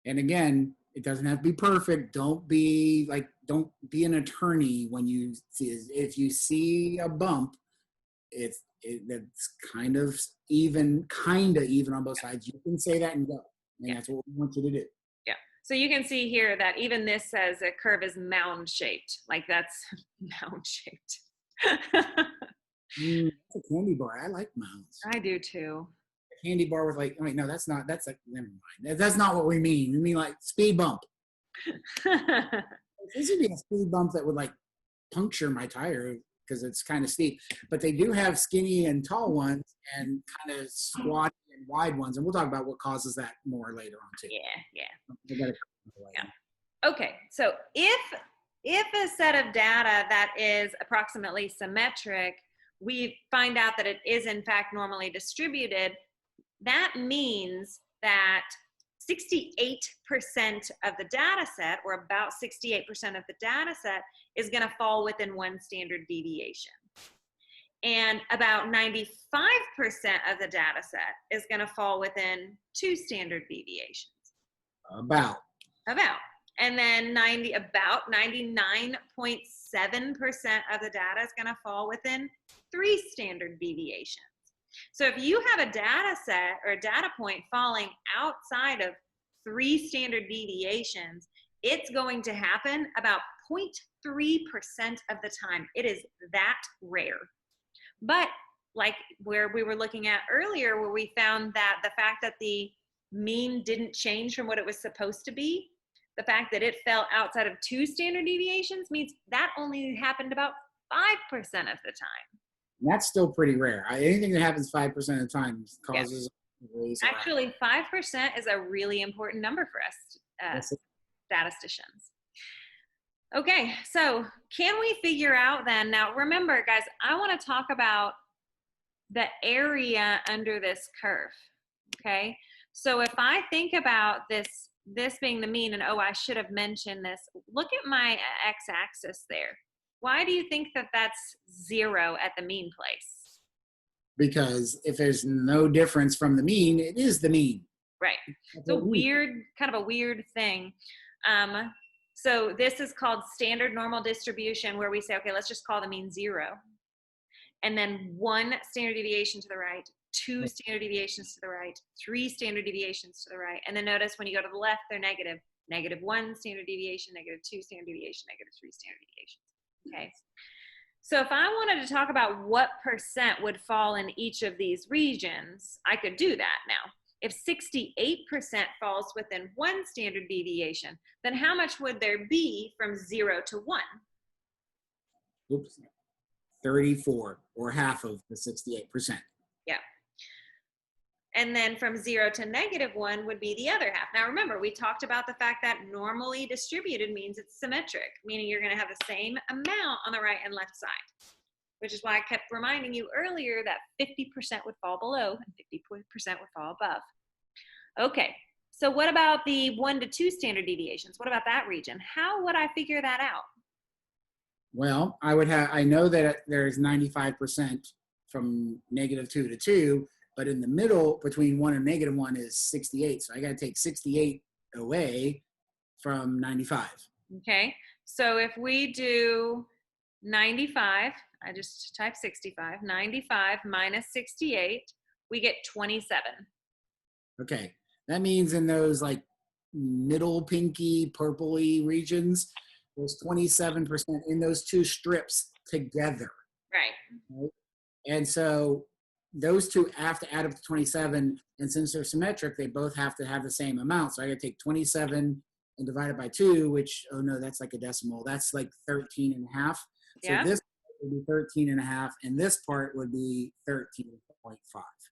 And again, it doesn't have to be perfect. Don't be an attorney when you see, if you see a bump, it's kind of even on both sides. You can say that and go. And that's what we want you to do. Yeah. So you can see here that even this says a curve is mound shaped. Like that's mound shaped. That's a candy bar. I like mounds. I do too. A candy bar with no, that's never mind. That's not what we mean. We mean like speed bump. This would be a speed bump that would puncture my tire because it's kind of steep. But they do have skinny and tall ones and kind of squat and wide ones. And we'll talk about what causes that more later on too. Yeah. Okay, so if a set of data that is approximately symmetric, we find out that it is in fact normally distributed, that means that 68% of the data set, or about 68% of the data set, is going to fall within one standard deviation. And about 95% of the data set is going to fall within two standard deviations. About. And then about 99.7% of the data is going to fall within three standard deviations. So if you have a data set or a data point falling outside of three standard deviations, it's going to happen about 0.3% of the time. It is that rare. But like where we were looking at earlier, where we found that the fact that the mean didn't change from what it was supposed to be, the fact that it fell outside of 2 standard deviations means that only happened about 5% of the time. And that's still pretty rare. Anything that happens 5% of the time causes Actually, 5% is a really important number for us statisticians. Okay, so can we figure out then, now remember guys, I want to talk about the area under this curve, okay? So if I think about this being the mean, and oh, I should have mentioned this, look at my x-axis there. Why do you think that that's 0 at the mean place? Because if there's no difference from the mean, it is the mean. Right. It's a weird, kind of a weird thing. So this is called standard normal distribution, where we say, okay, let's just call the mean 0. And then 1 standard deviation to the right, 2 standard deviations to the right, 3 standard deviations to the right. And then notice when you go to the left, they're negative. -1 standard deviation, -2 standard deviation, -3 standard deviations. Okay. So if I wanted to talk about what percent would fall in each of these regions, I could do that now. If 68% falls within 1 standard deviation, then how much would there be from 0 to 1? Oops. 34, or half of the 68%. Yeah. And then from 0 to -1 would be the other half. Now remember, we talked about the fact that normally distributed means it's symmetric, meaning you're going to have the same amount on the right and left side, which is why I kept reminding you earlier that 50% would fall below and 50% would fall above. Okay, so what about the 1 to 2 standard deviations? What about that region? How would I figure that out? Well, I know that there's 95% from -2 to 2, but in the middle between 1 and -1 is 68. So I got to take 68 away from 95. Okay, so if we do 95, I just type 65, 95 minus 68, we get 27. Okay, that means in those like middle pinky purpley regions, there's 27% in those 2 strips together. Right. And so those 2 have to add up to 27, and since they're symmetric, they both have to have the same amount. So I got to take 27 and divide it by 2, which, oh no, that's like a decimal. That's like 13 and a half. So yeah. This would be 13 and a half, and this part would be 13.5.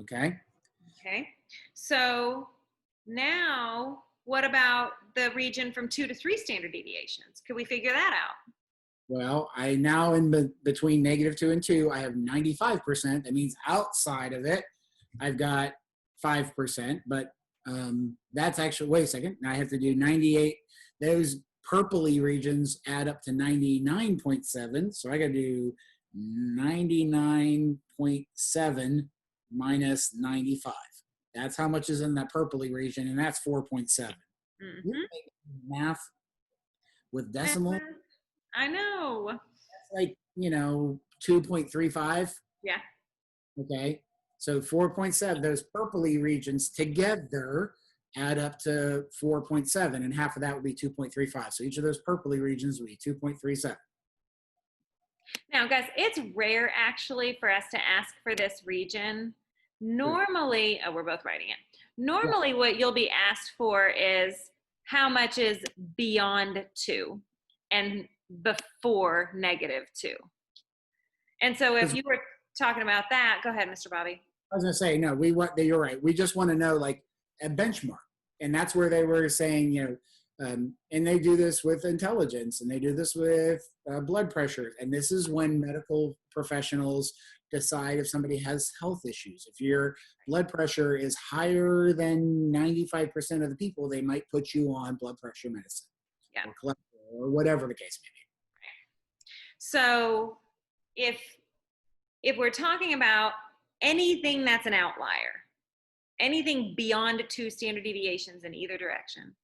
Okay? Okay, so now what about the region from 2 to 3 standard deviations? Could we figure that out? Well, I now between -2 and 2, I have 95%. That means outside of it, I've got 5%. But that's actually, wait a second. Now I have to do 98. Those purpley regions add up to 99.7. So I got to do 99.7 minus 95. That's how much is in that purpley region, and that's 4.7. Mm-hmm. Math with decimal. I know. That's like, 2.35. Yeah. Okay. So 4.7, those purpley regions together add up to 4.7, and half of that would be 2.35. So each of those purpley regions would be 2.37. Now, guys, it's rare actually for us to ask for this region. Normally, we're both writing it. Normally, what you'll be asked for is how much is beyond 2 and before -2. And so if you were talking about that, go ahead, Mr. Bobby. I was going to say, no, you're right. We just want to know like a benchmark. And that's where they were saying, and they do this with intelligence, and they do this with blood pressure. And this is when medical professionals decide if somebody has health issues. If your blood pressure is higher than 95% of the people, they might put you on blood pressure medicine, yeah, or cholesterol, or whatever the case may be. So if we're talking about anything that's an outlier, anything beyond 2 standard deviations in either direction,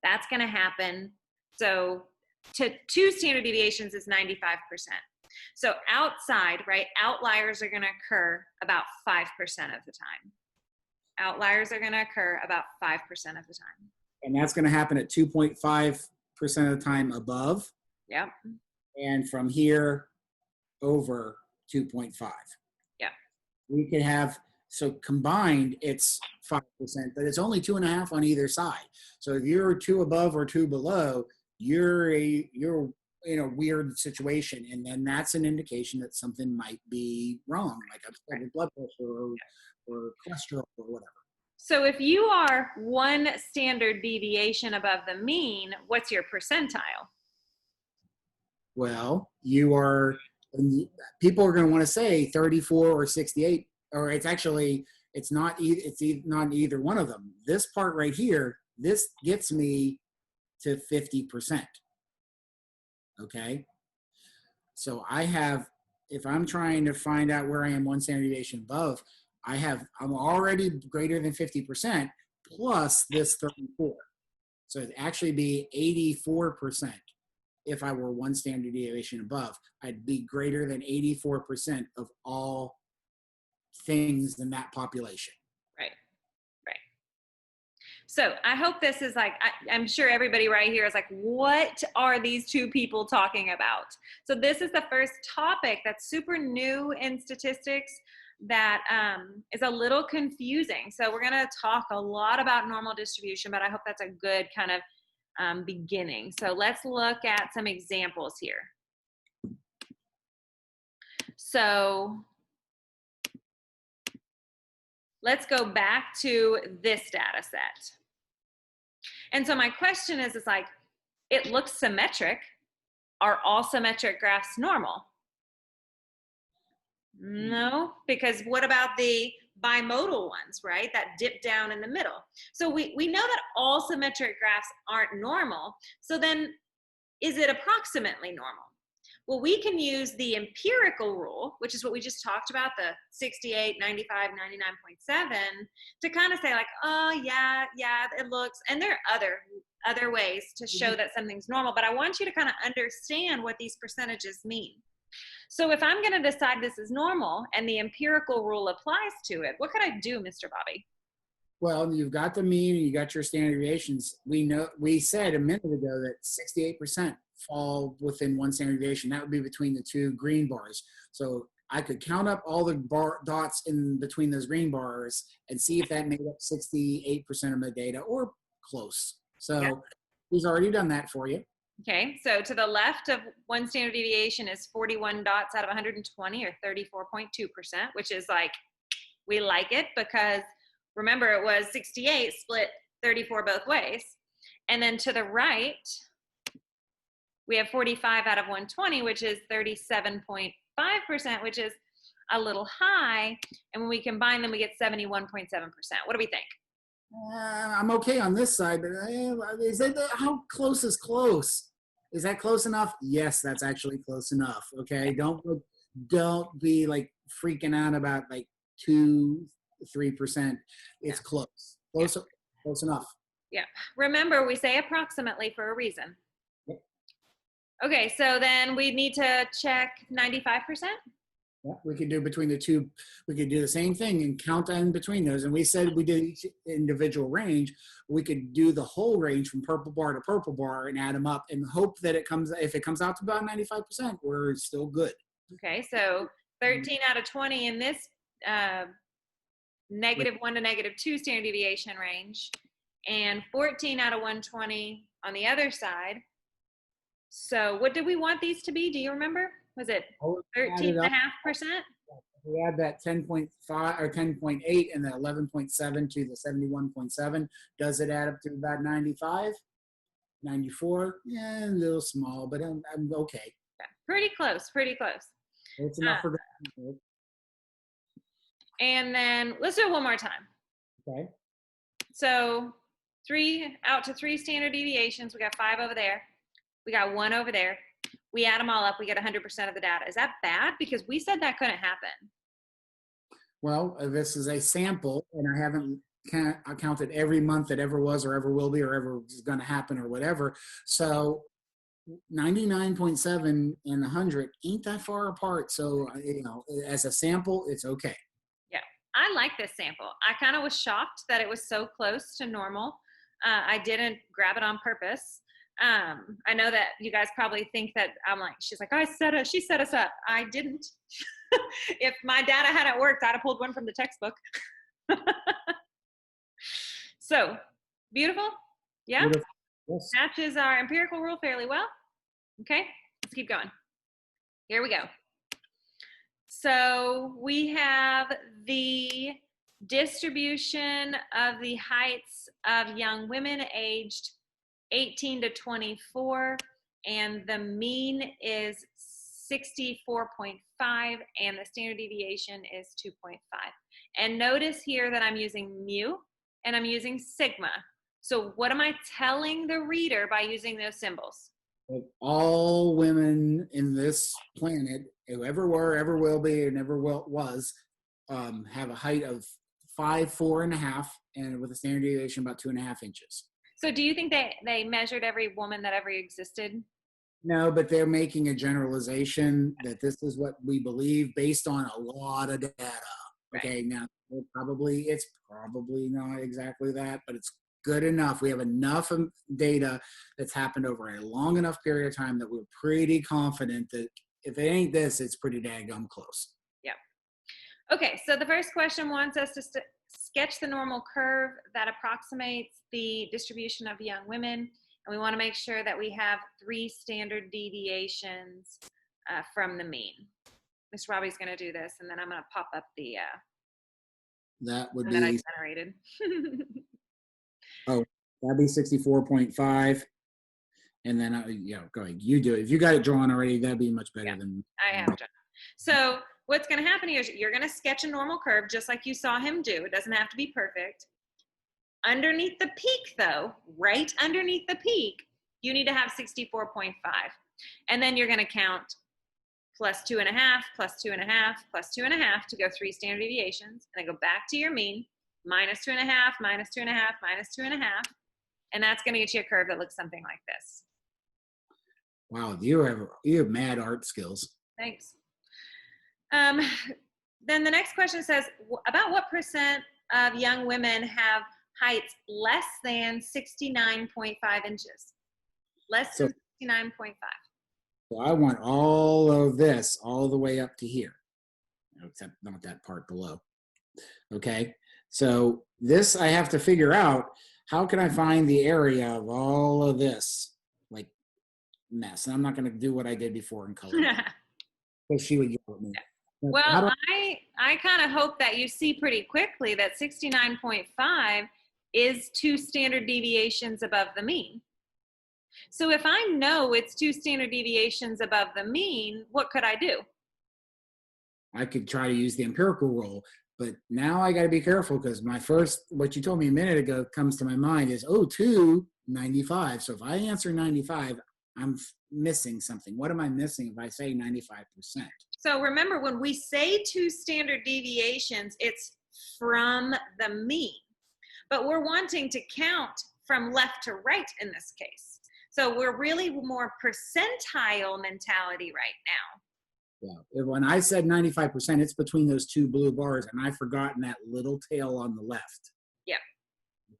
that's going to happen. So to 2 standard deviations is 95%. So outside, right, outliers are going to occur about 5% of the time. Outliers are going to occur about 5% of the time. And that's going to happen at 2.5% of the time above. Yep. And from here over 2.5. Yeah. We could have So combined, it's 5%, but it's only 2.5 on either side. So if you're 2 above or 2 below, you're in a weird situation, and then that's an indication that something might be wrong, like a blood pressure or cholesterol or whatever. So if you are 1 standard deviation above the mean, what's your percentile? Well, you are, and people are going to want to say 34 or 68, or it's actually, it's not either one of them. This part right here, this gets me to 50%. Okay. So I have, if I'm trying to find out where I am 1 standard deviation above, I'm already greater than 50% plus this 34. So it'd actually be 84%. If I were 1 standard deviation above, I'd be greater than 84% of all things in that population. Right. Right. So I hope this is like, I'm sure everybody right here is like, what are these 2 people talking about? So this is the first topic that's super new in statistics that is a little confusing. So we're going to talk a lot about normal distribution, but I hope that's a good kind of beginning. So let's look at some examples here. So let's go back to this data set. And so my question is like, it looks symmetric. Are all symmetric graphs normal? No, because what about the bimodal ones, right? That dip down in the middle. So we know that all symmetric graphs aren't normal. So then is it approximately normal? Well, we can use the empirical rule, which is what we just talked about, the 68, 95, 99.7, to kind of say like, oh yeah, it looks, and there are other ways to show that something's normal, but I want you to kind of understand what these percentages mean. So if I'm going to decide this is normal and the empirical rule applies to it, what could I do, Mr. Bobby? Well, you've got the mean and you got your standard deviations. We said a minute ago that 68% fall within 1 standard deviation. That would be between the 2 green bars. So I could count up all the dots in between those green bars and see if that made up 68% of my data or close. So he's already done that for you. Okay, so to the left of 1 standard deviation is 41 dots out of 120, or 34.2%, which is like, we like it because remember it was 68 split 34 both ways. And then to the right, we have 45 out of 120, which is 37.5%, which is a little high. And when we combine them, we get 71.7%. What do we think? I'm okay on this side, but how close is close? Is that close enough? Yes, that's actually close enough. Okay, don't be like freaking out about like 2-3%. It's close enough. Yeah. Remember, we say approximately for a reason. Yep. Okay, so then we need to check 95%. Yeah, we could do between the 2. We could do the same thing and count in between those. And we said we did each individual range. We could do the whole range from purple bar to purple bar and add them up and hope that if it comes out to about 95%, we're still good. Okay, so 13 out of 20 in this -1 to -2 standard deviation range, and 14 out of 120 on the other side. So what did we want these to be? Do you remember? Was it 13.5%? We add that 10.5 or 10.8 and the 11.7 to the 71.7. Does it add up to about 95? 94? Yeah, a little small, but I'm okay. Yeah, pretty close. It's enough for. And then let's do it one more time. Okay. So 3 out to 3 standard deviations. We got 5 over there. We got 1 over there. We add them all up, we get 100% of the data. Is that bad? Because we said that couldn't happen. Well, this is a sample, and I haven't counted every month that ever was or ever will be or ever is going to happen or whatever. So 99.7 and 100 ain't that far apart. So, as a sample, it's okay. Yeah, I like this sample. I kind of was shocked that it was so close to normal. I didn't grab it on purpose. I know that you guys probably think that I'm like, she's like, she set us up. I didn't. If my data hadn't worked, I'd have pulled one from the textbook. So, beautiful? Yeah? Beautiful. Yes. Matches our empirical rule fairly well. Okay, let's keep going. Here we go. So we have the distribution of the heights of young women aged 18 to 24, and the mean is 64.5, and the standard deviation is 2.5. And notice here that I'm using mu and I'm using sigma. So what am I telling the reader by using those symbols? All women in this planet, who ever were, ever will be, and ever was, have a height of 5', 4.5", and with a standard deviation about 2.5 inches. So do you think they measured every woman that ever existed? No, but they're making a generalization that this is what we believe based on a lot of data. Okay, right. Now it's probably not exactly that, but it's good enough. We have enough data that's happened over a long enough period of time that we're pretty confident that if it ain't this, it's pretty daggum close. Yeah. Okay, so the first question wants us to sketch the normal curve that approximates the distribution of young women, and we want to make sure that we have 3 standard deviations from the mean. Miss Robbie's going to do this, and then I'm going to pop up the that would that I be generated. Oh, that'd be 64.5. And then, go ahead. You do it. If you got it drawn already, that'd be much better than. I have drawn. So what's going to happen here is you're going to sketch a normal curve just like you saw him do. It doesn't have to be perfect. Underneath the peak, though, right underneath the peak, you need to have 64.5. And then you're going to count plus 2.5, plus 2.5, plus 2.5 to go 3 standard deviations. And then go back to your mean. Minus 2.5, minus 2.5, minus 2.5, and that's going to get you a curve that looks something like this. Wow, you have mad art skills. Thanks. Then the next question says, about what percent of young women have heights less than 69.5 inches? Less than 69.5. So I want all of this all the way up to here, except not that part below. Okay. So this I have to figure out, how can I find the area of all of this like mess? And I'm not going to do what I did before in color. Because she would yell at me. Well, I kind of hope that you see pretty quickly that 69.5 is 2 standard deviations above the mean. So if I know it's 2 standard deviations above the mean, what could I do? I could try to use the empirical rule. But now I got to be careful because what you told me a minute ago comes to my mind is, 95. So if I answer 95, I'm missing something. What am I missing if I say 95%? So remember, when we say 2 standard deviations, it's from the mean. But we're wanting to count from left to right in this case. So we're really more percentile mentality right now. Yeah. When I said 95%, it's between those 2 blue bars, and I've forgotten that little tail on the left. Yeah.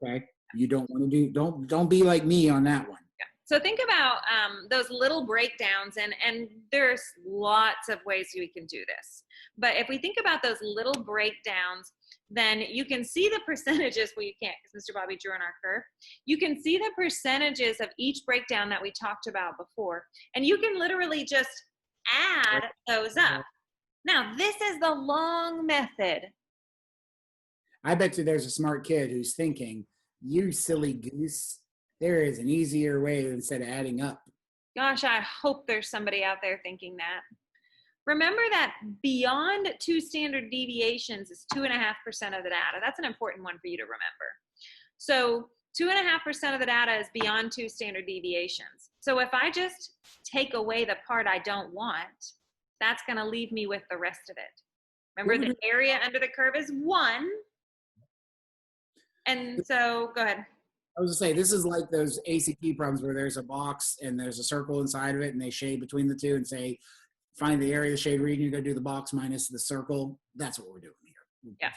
Okay. You don't want to don't be like me on that one. Yeah. So think about those little breakdowns, and there's lots of ways we can do this. But if we think about those little breakdowns, then you can see the percentages. Well, you can't because Mr. Bobby drew on our curve. You can see the percentages of each breakdown that we talked about before, and you can literally just add those up. Now, this is the long method. I bet you there's a smart kid who's thinking, you silly goose, there is an easier way instead of adding up. Gosh, I hope there's somebody out there thinking that. Remember that beyond 2 standard deviations is 2.5% of the data. That's an important one for you to remember. So 2.5% of the data is beyond 2 standard deviations. So if I just take away the part I don't want, that's going to leave me with the rest of it. Remember, the area under the curve is 1. And so, go ahead. I was going to say, this is like those ACT problems where there's a box and there's a circle inside of it, and they shade between the two and say, find the area of the shade region, you go do the box minus the circle. That's what we're doing here. Yeah.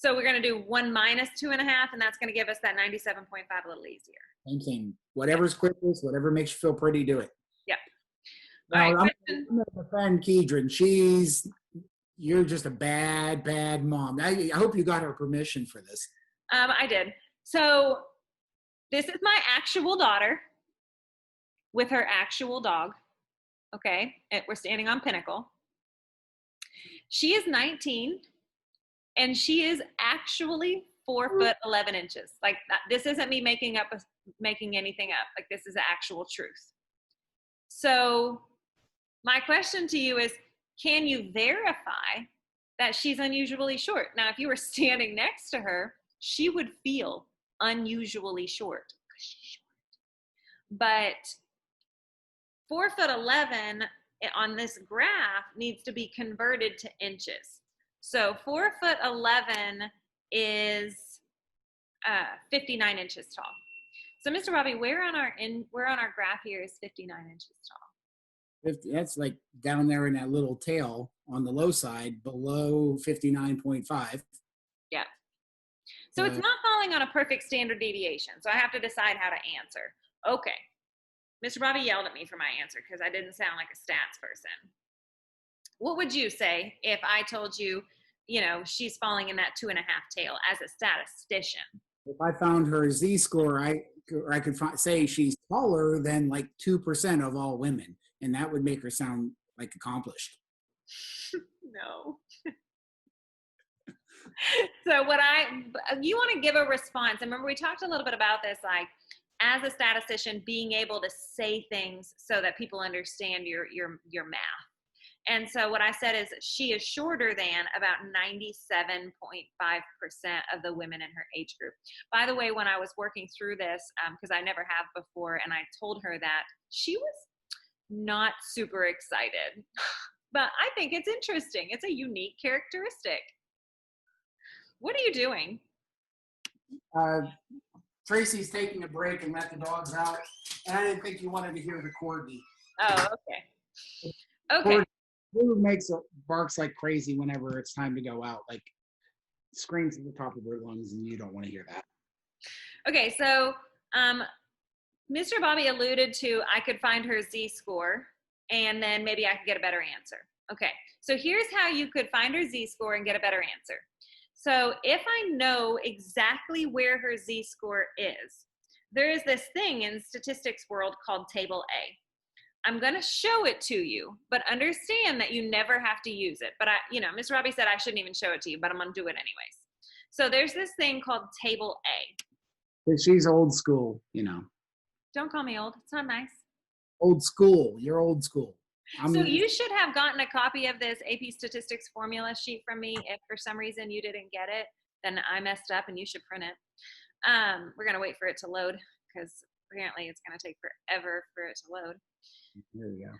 So we're going to do 1 minus 2.5, and that's going to give us that 97.5 a little easier. Same thing. Whatever's quickest, whatever makes you feel pretty, do it. Yep. Now, All right, I'm going to defend Kedron. You're just a bad, bad mom. I hope you got her permission for this. I did. So this is my actual daughter with her actual dog. Okay, we're standing on Pinnacle. She is 19, and she is actually 4'11". Like, this isn't me making anything up. Like, this is the actual truth. So my question to you is, can you verify that she's unusually short? Now, if you were standing next to her, she would feel unusually short. But 4'11" on this graph needs to be converted to inches. So 4'11" is 59 inches tall. So Mr. Bobby, where on our graph here is 59 inches tall? That's like down there in that little tail on the low side, below 59.5. Yeah. So it's not falling on a perfect standard deviation. So I have to decide how to answer. Okay. Mr. Bobby yelled at me for my answer because I didn't sound like a stats person. What would you say if I told you, she's falling in that 2.5 tail as a statistician? If I found her Z-score, I could say she's taller than like 2% of all women, and that would make her sound like accomplished. No. So you want to give a response. And remember, we talked a little bit about this, like, as a statistician, being able to say things so that people understand your math. And so what I said is she is shorter than about 97.5% of the women in her age group. By the way, when I was working through this, because I never have before, and I told her that, she was not super excited. But I think it's interesting. It's a unique characteristic. What are you doing? Tracy's taking a break and let the dogs out. And I didn't think you wanted to hear the corgi. Oh, okay. Okay. Corgi barks like crazy whenever it's time to go out. Like, screams at the top of her lungs, and you don't want to hear that. Okay, so Mr. Bobby alluded to I could find her Z-score, and then maybe I could get a better answer. Okay, so here's how you could find her Z-score and get a better answer. So if I know exactly where her Z-score is, there is this thing in statistics world called table A. I'm going to show it to you, but understand that you never have to use it. But Mr. Robbie said I shouldn't even show it to you, but I'm going to do it anyways. So there's this thing called table A. She's old school, Don't call me old. It's not nice. Old school. You're old school. So you should have gotten a copy of this AP statistics formula sheet from me. If for some reason you didn't get it, then I messed up and you should print it. We're going to wait for it to load because apparently it's going to take forever for it to load. There we go.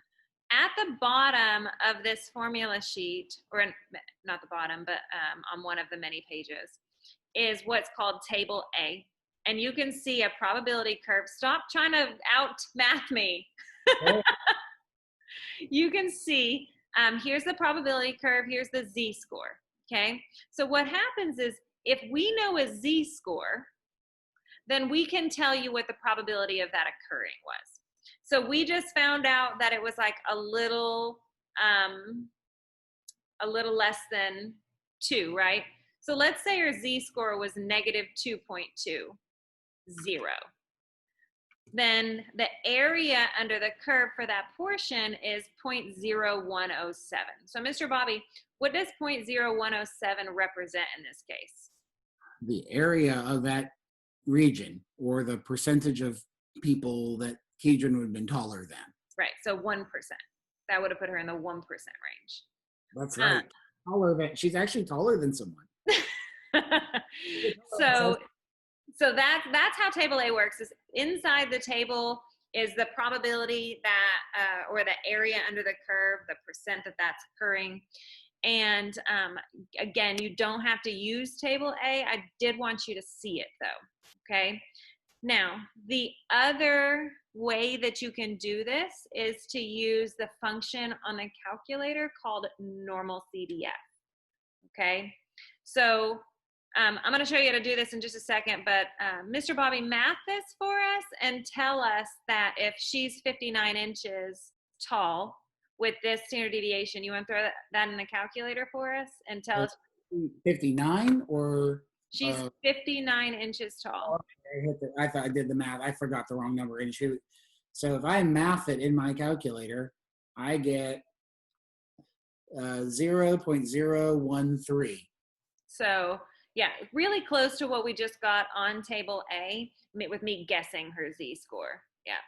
At the bottom of this formula sheet, or not the bottom, but on one of the many pages, is what's called table A. And you can see a probability curve. Stop trying to out-math me. You can see, here's the probability curve, here's the Z-score, okay? So what happens is, if we know a Z-score, then we can tell you what the probability of that occurring was. So we just found out that it was like a little less than 2, right? So let's say our Z-score was negative 2.20. Then the area under the curve for that portion is 0.0107. So Mr. Bobby, what does 0.0107 represent in this case? The area of that region, or the percentage of people that Kedron would have been taller than. Right, so 1%. That would have put her in the 1% range. That's right. She's actually taller than someone. So that's how table A works. Is inside the table is the probability that, or the area under the curve, the percent that's occurring. And again, you don't have to use table A. I did want you to see it though, okay? Now, the other way that you can do this is to use the function on the calculator called normal CDF, okay? So I'm going to show you how to do this in just a second, but Mr. Bobby, math this for us and tell us that if she's 59 inches tall with this standard deviation, you want to throw that in the calculator for us and tell us 59 or she's 59 inches tall. I thought I did the math. I forgot the wrong number. And shoot. So if I math it in my calculator, I get 0.013. So yeah, really close to what we just got on table A with me guessing her Z-score. Yeah.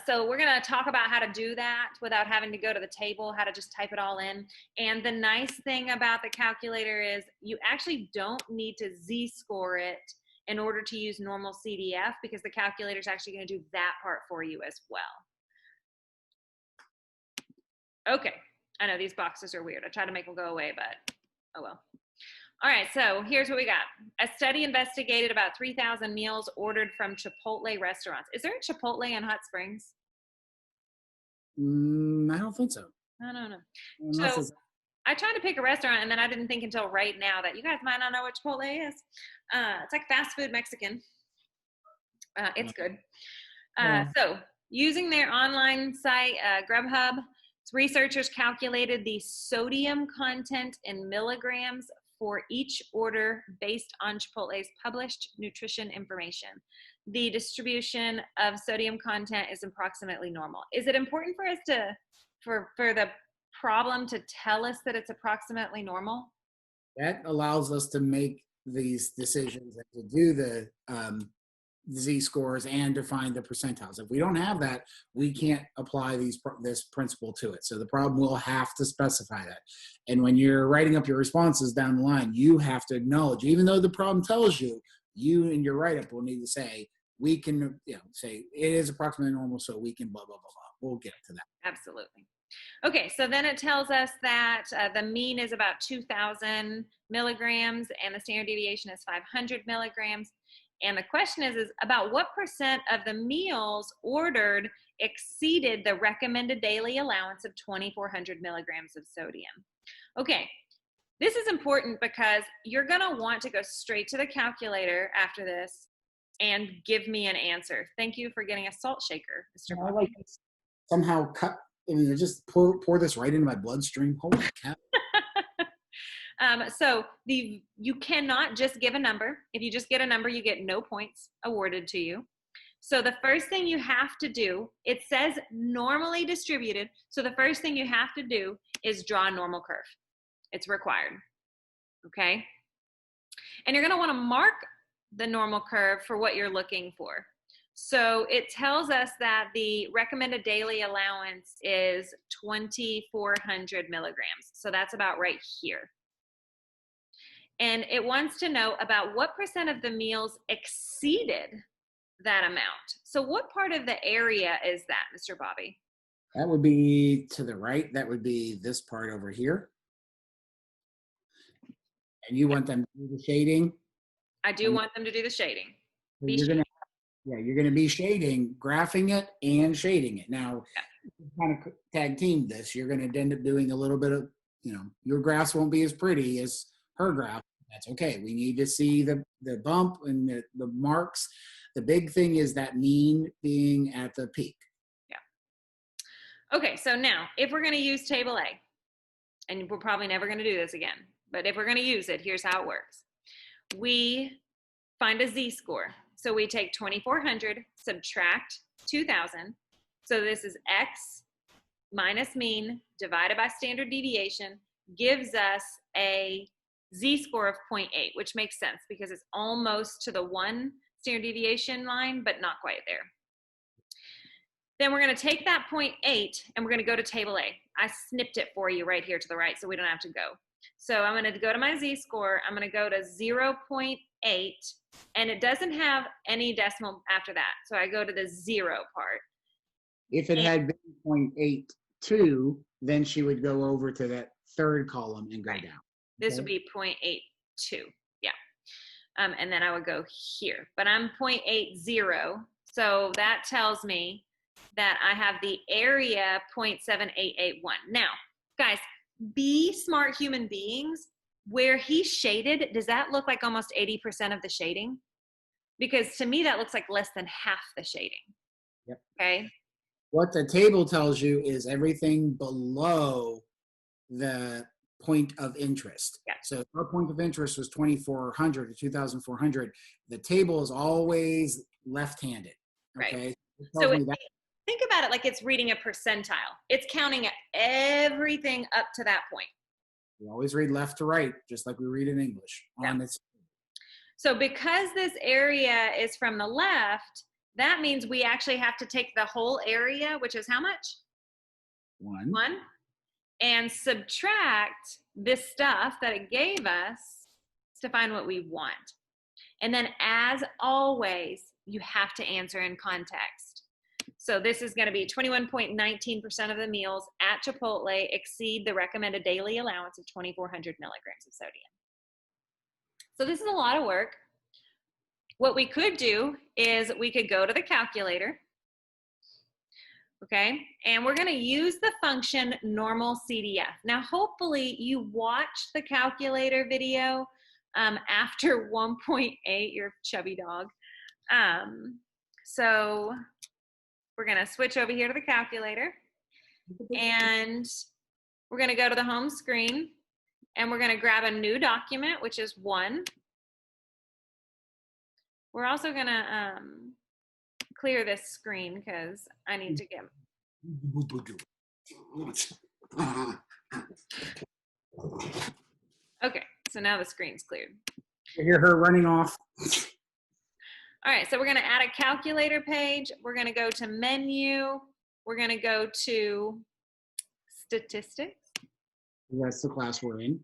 So we're going to talk about how to do that without having to go to the table, how to just type it all in. And the nice thing about the calculator is you actually don't need to Z-score it in order to use normal CDF, because the calculator is actually going to do that part for you as well. Okay, I know these boxes are weird. I tried to make them go away, but oh well. All right, so here's what we got. A study investigated about 3,000 meals ordered from Chipotle restaurants. Is there a Chipotle in Hot Springs? I don't think so. I don't know. Unless So I tried to pick a restaurant, and then I didn't think until right now that you guys might not know what Chipotle is. It's like fast food Mexican. It's good. So using their online site, Grubhub, researchers calculated the sodium content in milligrams for each order based on Chipotle's published nutrition information. The distribution of sodium content is approximately normal. Is it important for us to, for the problem to tell us that it's approximately normal? That allows us to make these decisions and to do the Z-scores and to find the percentiles. If we don't have that, we can't apply this principle to it. So the problem will have to specify that. And when you're writing up your responses down the line, you have to acknowledge, even though the problem tells you, you in your write-up will need to say, we can, say it is approximately normal, so we can blah, blah, blah, blah. We'll get to that. Absolutely. Okay, so then it tells us that the mean is about 2,000 milligrams and the standard deviation is 500 milligrams. And the question is about what percent of the meals ordered exceeded the recommended daily allowance of 2,400 milligrams of sodium. Okay, this is important because you're going to want to go straight to the calculator after this and give me an answer. Thank you for getting a salt shaker, Mr. I like somehow cut, just pour this right into my bloodstream. Holy cow. So you cannot just give a number. If you just get a number, you get no points awarded to you. So the first thing you have to do, it says normally distributed. So the first thing you have to do is draw a normal curve. It's required. Okay. And you're going to want to mark the normal curve for what you're looking for. So it tells us that the recommended daily allowance is 2,400 milligrams. So that's about right here. And it wants to know about what percent of the meals exceeded that amount. So what part of the area is that, Mr. Bobby? That would be to the right. That would be this part over here. And you want them to do the shading? I do want them to do the shading. So you're gonna be shading, graphing it and shading it. Now, kind of tag team this. You're gonna end up doing a little bit of, your graphs won't be as pretty as her graph. That's okay. We need to see the bump and the marks. The big thing is that mean being at the peak. Yeah. Okay, so now if we're going to use table A, and we're probably never going to do this again, but if we're going to use it, here's how it works. We find a Z-score. So we take 2,400, subtract 2,000. So this is X minus mean divided by standard deviation gives us a Z-score of 0.8, which makes sense because it's almost to the 1 standard deviation line, but not quite there. Then we're going to take that 0.8 and we're going to go to table A. I snipped it for you right here to the right so we don't have to go. So I'm going to go to my Z-score. I'm going to go to 0.8, and it doesn't have any decimal after that. So I go to the 0 part. If it had been 0.82, then she would go over to that third column and go down. This would be 0.82, yeah. And then I would go here, but I'm 0.80, so that tells me that I have the area 0.7881. Now, guys, be smart human beings. where he shaded, does that look like almost 80% of the shading? Because to me, that looks like less than half the shading. Yep. Okay. What the table tells you is everything below the point of interest. Yeah. So our point of interest was 2,400 to 2,400. The table is always left-handed. Okay. Right. It tells So me that. think about it like it's reading a percentile. It's counting everything up to that point. We always read left to right, just like we read in English. Yeah. Its. So because this area is from the left, that means we actually have to take the whole area, which is how much? 1. 1. And subtract this stuff that it gave us to find what we want. And then as always, you have to answer in context. So this is going to be 21.19% of the meals at Chipotle exceed the recommended daily allowance of 2,400 milligrams of sodium. So this is a lot of work. What we could do is we could go to the calculator, okay? And we're going to use the function normal CDF. Now, hopefully you watched the calculator video after 1.8, your chubby dog. So we're going to switch over here to the calculator, and we're going to go to the home screen, and we're going to grab a new document, which is 1. We're also going to clear this screen because I need to get. Okay, so now the screen's cleared. You hear her running off. All right, so we're going to add a calculator page. We're going to go to menu. We're going to go to statistics. That's the class we're in.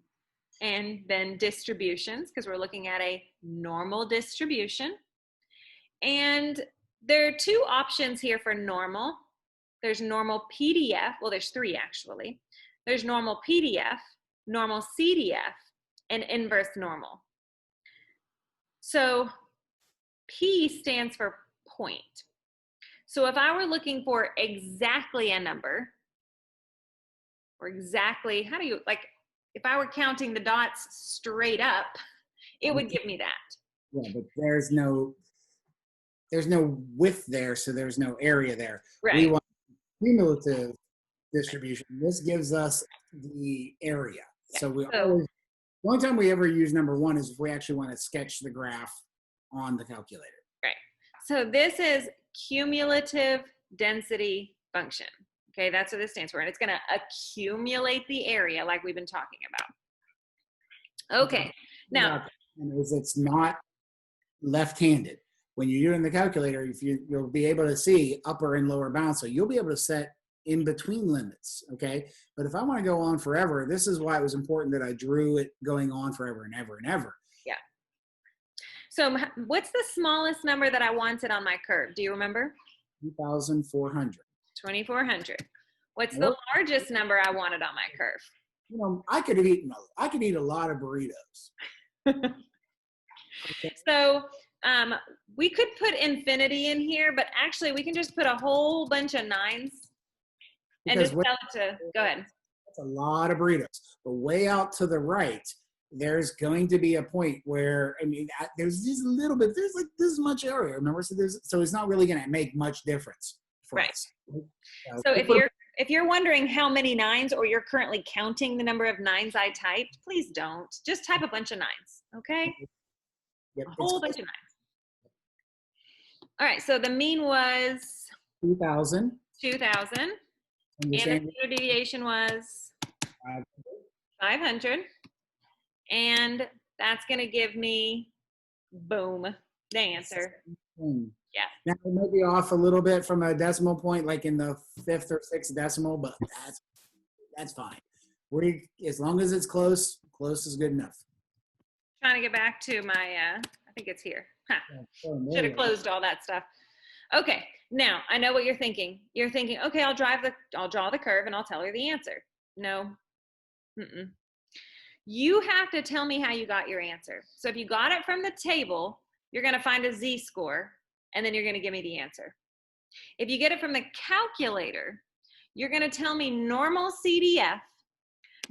And then distributions, because we're looking at a normal distribution. And there are 2 options here for normal. There's normal PDF. Well, there's 3 actually. There's normal PDF, normal CDF, and inverse normal. So P stands for point. So if I were looking for exactly a number, or exactly, how do you, like, if I were counting the dots straight up, it would give me that. Yeah, but there's no width there, so there's no area there. Right. We want cumulative distribution. This gives us the area. Yeah. So the only time we ever use number 1 is if we actually want to sketch the graph on the calculator. Right. So this is cumulative density function. Okay, that's what this stands for. And it's going to accumulate the area like we've been talking about. Okay, now. It's not left-handed. When you're doing the calculator, you'll be able to see upper and lower bounds. So you'll be able to set in between limits, okay? But if I want to go on forever, this is why it was important that I drew it going on forever and ever and ever. Yeah. So what's the smallest number that I wanted on my curve? Do you remember? 2,400. 2,400. What's the largest number I wanted on my curve? You know, I could eat a lot of burritos. Okay. So we could put infinity in here, but actually we can just put a whole bunch of 9s and just tell it to go ahead. That's a lot of burritos. But way out to the right, there's going to be a point where, I mean, there's just a little bit, there's like this much area, remember? So it's not really going to make much difference for us. So if you're wondering how many 9s, or you're currently counting the number of 9s I typed, please don't. Just type a bunch of 9s, okay? Yep, a whole bunch of 9s. All right, so the mean was 2,000. 2,000. And the standard deviation was 500. And that's going to give me, boom, the answer. Yeah. Now it might be off a little bit from a decimal point, like in the 5th or 6th decimal, but that's fine. As long as it's close is good enough. Trying to get back to my, I think it's here. Should have closed all that stuff. Okay, now I know what you're thinking. You're thinking, okay, I'll draw the curve and I'll tell her the answer. No. You have to tell me how you got your answer. So if you got it from the table, you're going to find a z-score, and then you're going to give me the answer. If you get it from the calculator, you're going to tell me normal CDF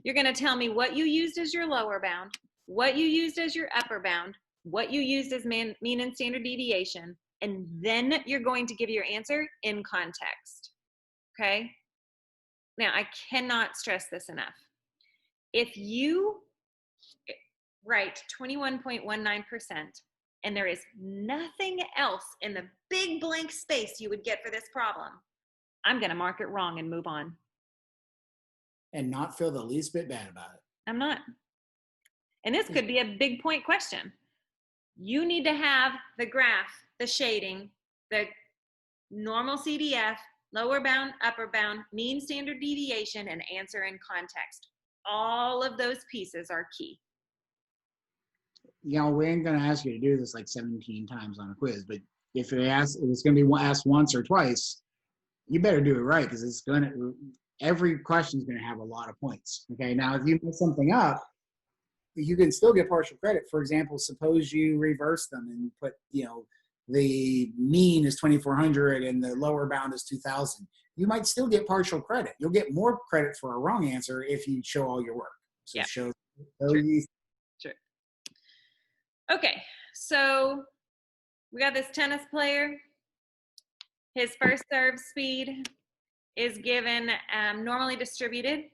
You're going to tell me what you used as your lower bound, what you used as your upper bound, what you used as mean and standard deviation, and then you're going to give your answer in context. Okay? Now, I cannot stress this enough. If you write 21.19% and there is nothing else in the big blank space you would get for this problem, I'm going to mark it wrong and move on. And not feel the least bit bad about it. I'm not. And this could be a big point question. You need to have the graph, the shading, the normal CDF, lower bound, upper bound, mean standard deviation, and answer in context. All of those pieces are key. You know, we ain't going to ask you to do this like 17 times on a quiz, but if it's going to be asked once or twice, you better do it right, because every question is going to have a lot of points. Okay, now if you mess something up, you can still get partial credit. For example, suppose you reverse them and put, the mean is 2,400 and the lower bound is 2,000. You might still get partial credit. You'll get more credit for a wrong answer if you show all your work. So yeah. Sure. Okay, so we got this tennis player. His first serve speed is given normally distributed,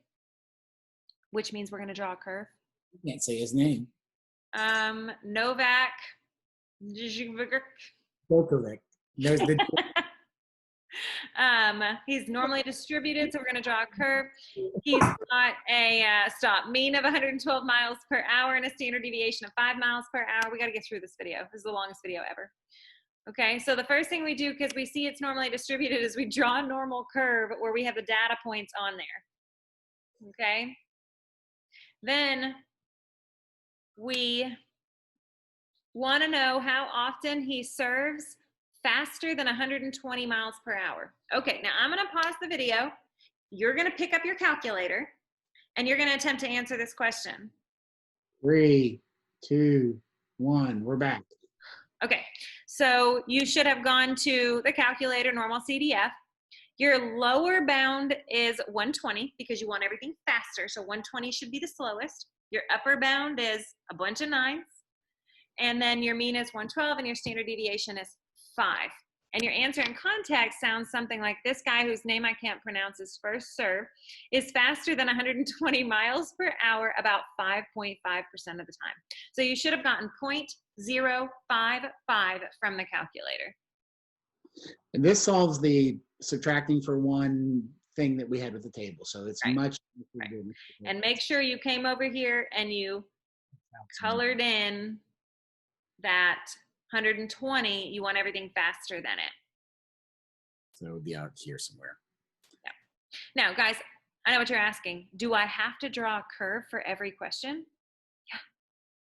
which means we're going to draw a curve. You can't say his name. Novak Djokovic. There's the he's normally distributed, so we're going to draw a curve. He's got a mean of 112 miles per hour and a standard deviation of 5 miles per hour. We got to get through this video. This is the longest video ever. Okay, so the first thing we do, because we see it's normally distributed, is we draw a normal curve where we have the data points on there. Okay, then we want to know how often he serves faster than 120 miles per hour. Okay, now I'm going to pause the video. You're going to pick up your calculator and you're going to attempt to answer this question. 3, 2, 1, we're back. Okay, so you should have gone to the calculator, normal CDF. Your lower bound is 120 because you want everything faster, so 120 should be the slowest. Your upper bound is a bunch of 9s, and then your mean is 112 and your standard deviation is 5. And your answer in context sounds something like this guy whose name I can't pronounce, his first serve, is faster than 120 miles per hour about 5.5% of the time. So you should have gotten 0.055 from the calculator. And this solves the subtracting for one thing that we had with the table. So it's much. Right. And make sure you came over here and you colored in that 120, you want everything faster than it. So it would be out here somewhere. Yeah. Now, guys, I know what you're asking. Do I have to draw a curve for every question?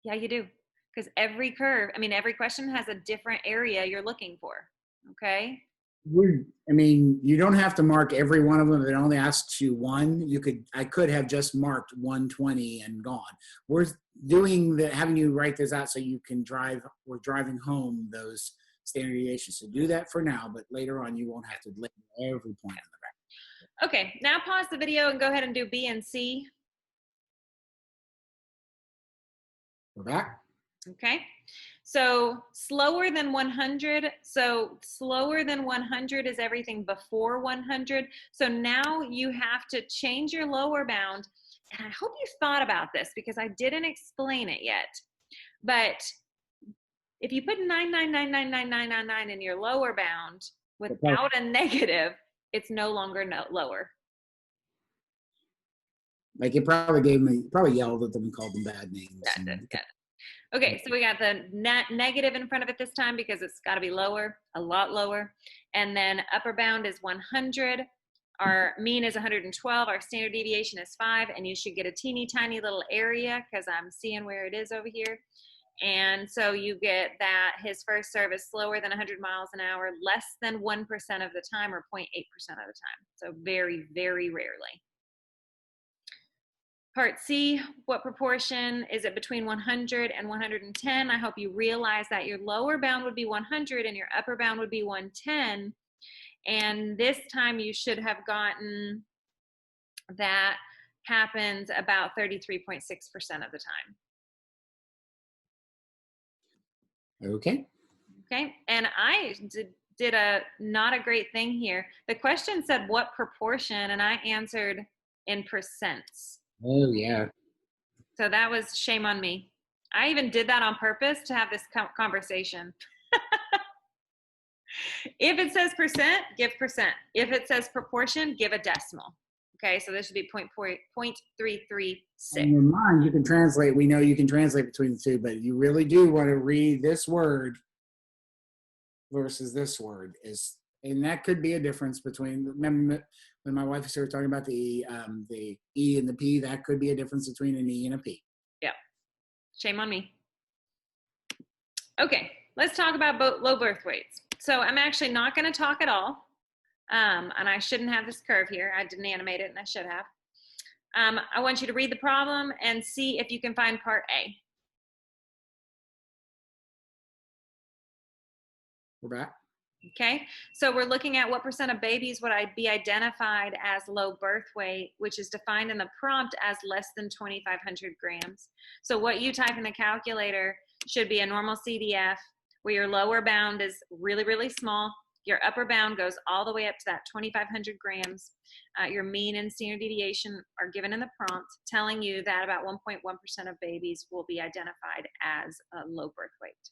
Yeah, you do. Because every question has a different area you're looking for. Okay? You don't have to mark every one of them. If it only asks you one, I could have just marked 120 and gone. We're having you write this out so you can we're driving home those standard deviations. So do that for now, but later on you won't have to label every point on the back. Okay, now pause the video and go ahead and do B and C. We're back. Okay. So slower than 100. So slower than 100 is everything before 100. So now you have to change your lower bound. And I hope you thought about this because I didn't explain it yet. But if you put 9999999 in your lower bound without a negative, it's no longer lower. Like it probably yelled at them and called them bad names. Got it. Okay, so we got the negative in front of it this time because it's got to be lower, a lot lower. And then upper bound is 100. Our mean is 112. Our standard deviation is 5. And you should get a teeny tiny little area because I'm seeing where it is over here. And so you get that his first serve is slower than 100 miles an hour, less than 1% of the time or 0.8% of the time. So very, very rarely. Part C, what proportion is it between 100 and 110? I hope you realize that your lower bound would be 100 and your upper bound would be 110. And this time you should have gotten that happens about 33.6% of the time. Okay. Okay, and I did a not a great thing here. The question said what proportion, and I answered in percents. Oh, yeah. So that was shame on me. I even did that on purpose to have this conversation. If it says percent, give percent. If it says proportion, give a decimal. Okay, so this should be 0.336. In your mind, you can translate. We know you can translate between the two, but you really do want to read this word versus this word. And that could be a difference between, remember when my wife started talking about the E and the P, that could be a difference between an E and a P. Yeah, shame on me. Okay, let's talk about low birth weights. So I'm actually not going to talk at all. And I shouldn't have this curve here. I didn't animate it, and I should have. I want you to read the problem and see if you can find part A. We're back. Okay, so we're looking at what percent of babies would be identified as low birth weight, which is defined in the prompt as less than 2,500 grams. So what you type in the calculator should be a normal CDF, where your lower bound is really, really small. Your upper bound goes all the way up to that 2,500 grams. Your mean and standard deviation are given in the prompt, telling you that about 1.1% of babies will be identified as a low birth weight.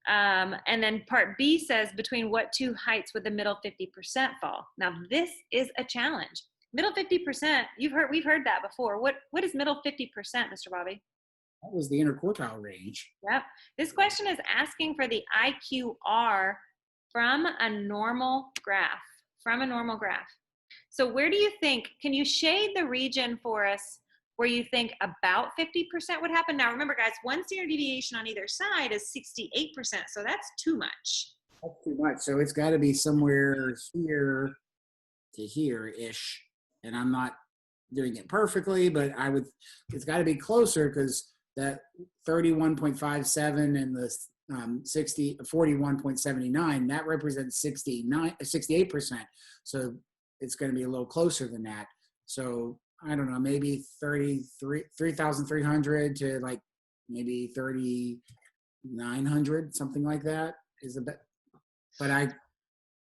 And then part B says, between what two heights would the middle 50% fall? Now this is a challenge. Middle 50%, we've heard that before. What is middle 50%, Mr. Bobby? That was the interquartile range. Yep. This question is asking for the IQR from a normal graph, So where do you think, can you shade the region for us where you think about 50% would happen? Now remember guys, one standard deviation on either side is 68%, so that's too much. That's too much. So it's got to be somewhere here to here-ish. And I'm not doing it perfectly, but it's got to be closer, because that 31.57 and the 41.79, that represents 68%. So it's going to be a little closer than that. So I don't know, maybe 3,300 to like maybe 3,900, something like that is a bit, but I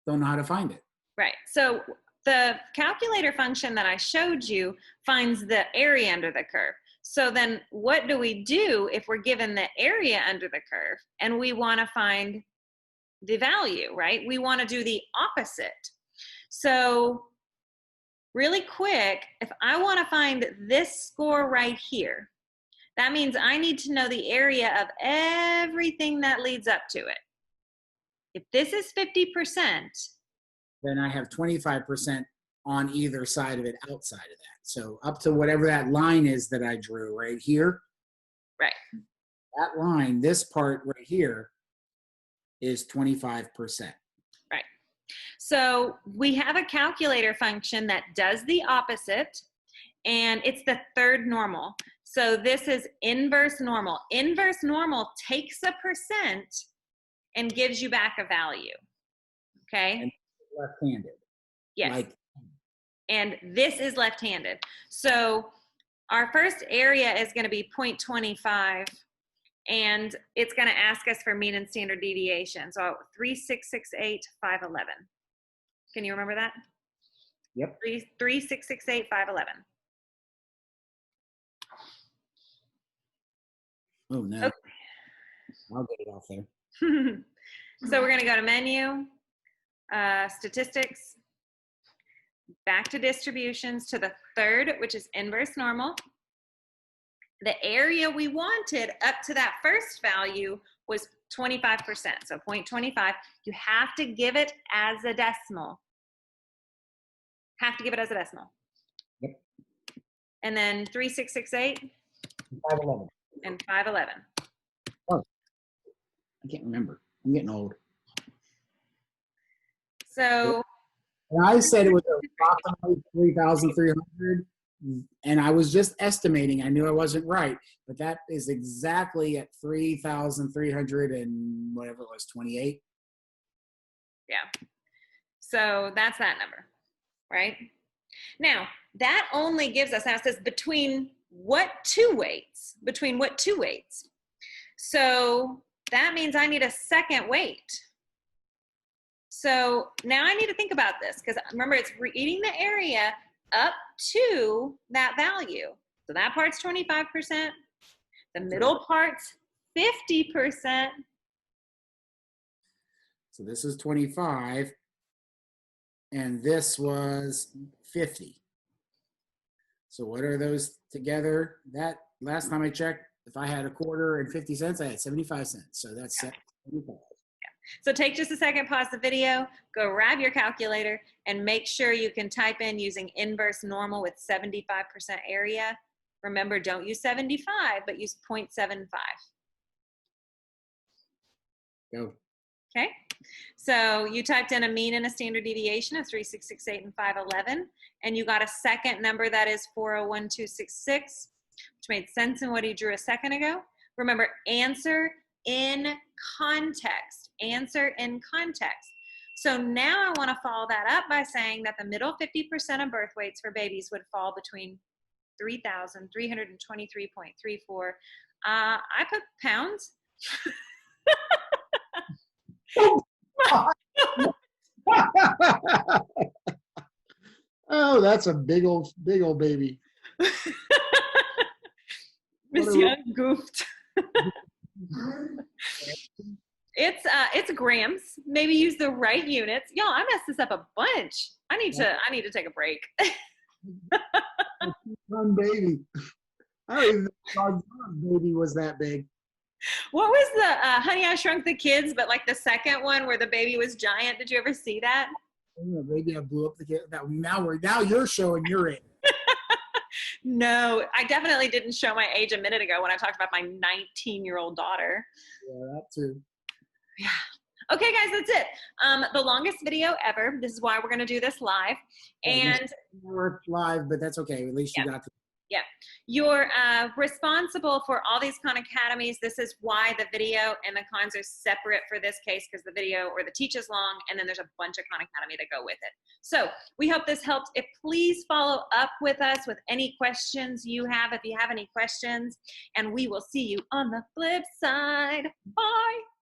don't know how to find it. Right. So the calculator function that I showed you finds the area under the curve. So then what do we do if we're given the area under the curve and we want to find the value, right? We want to do the opposite. So really quick, if I want to find this score right here, that means I need to know the area of everything that leads up to it. If this is 50%, then I have 25% on either side of it outside of that. So up to whatever that line is that I drew right here. Right. That line, this part right here, is 25%. Right. So we have a calculator function that does the opposite, and it's the third normal. So this is inverse normal. Inverse normal takes a percent and gives you back a value. Okay? And left-handed. Yes. And this is left-handed. So our first area is going to be 0.25, and it's going to ask us for mean and standard deviation. So 3,668, 511. Can you remember that? Yep. 3,668, 511. Oh, no. Okay. I'll get it off there. So we're going to go to menu, statistics, back to distributions, to the third, which is inverse normal. The area we wanted up to that first value was 25%, so 0.25. You have to give it as a decimal. Have to give it as a decimal. Yep. And then 3,668 511. and 511. Oh, I can't remember. I'm getting old. So and I said it was approximately 3,300, and I was just estimating. I knew I wasn't right, but that is exactly at 3,300 and whatever it was, 28. yeah. So that's that number, right? Now, that only gives us, now it says between what two weights? Between what two weights? So that means I need a second weight. So now I need to think about this, because remember, it's eating the area up to that value. So that part's 25%. The middle part's 50%. So this is 25, and this was 50. So what are those together? That last time I checked, if I had a quarter and 50 cents, I had 75 cents. So that's 75. So take just a second, pause the video, go grab your calculator, and make sure you can type in using inverse normal with 75% area. Remember, don't use 75, but use 0.75. Go. Okay, so you typed in a mean and a standard deviation of 3,668 and 511, and you got a second number that is 401,266, which made sense in what he drew a second ago. Remember, answer in context. Answer in context. So now I want to follow that up by saying that the middle 50% of birth weights for babies would fall between 3,323.34. I put pounds. Oh, that's a big old baby. Miss Young goofed. It's grams. Maybe use the right units. Y'all, I messed this up a bunch. I need to take a break. One baby. I don't even know if baby was that big. What was the Honey, I Shrunk the Kids, but like the second one where the baby was giant? Did you ever see that? Yeah, maybe I blew up the kid. Now you're showing your age. No, I definitely didn't show my age a minute ago when I talked about my 19-year-old daughter. Yeah, that too. Yeah. Okay, guys, that's it. The longest video ever. This is why we're going to do this live. And we're live, but that's okay. At least you got to. Yeah. You're responsible for all these Khan Academies. This is why the video and the Khans are separate for this case, because the video or the teach is long, and then there's a bunch of Khan Academy that go with it. So we hope this helped. Please follow up with us with any questions you have, if you have any questions, and we will see you on the flip side. Bye.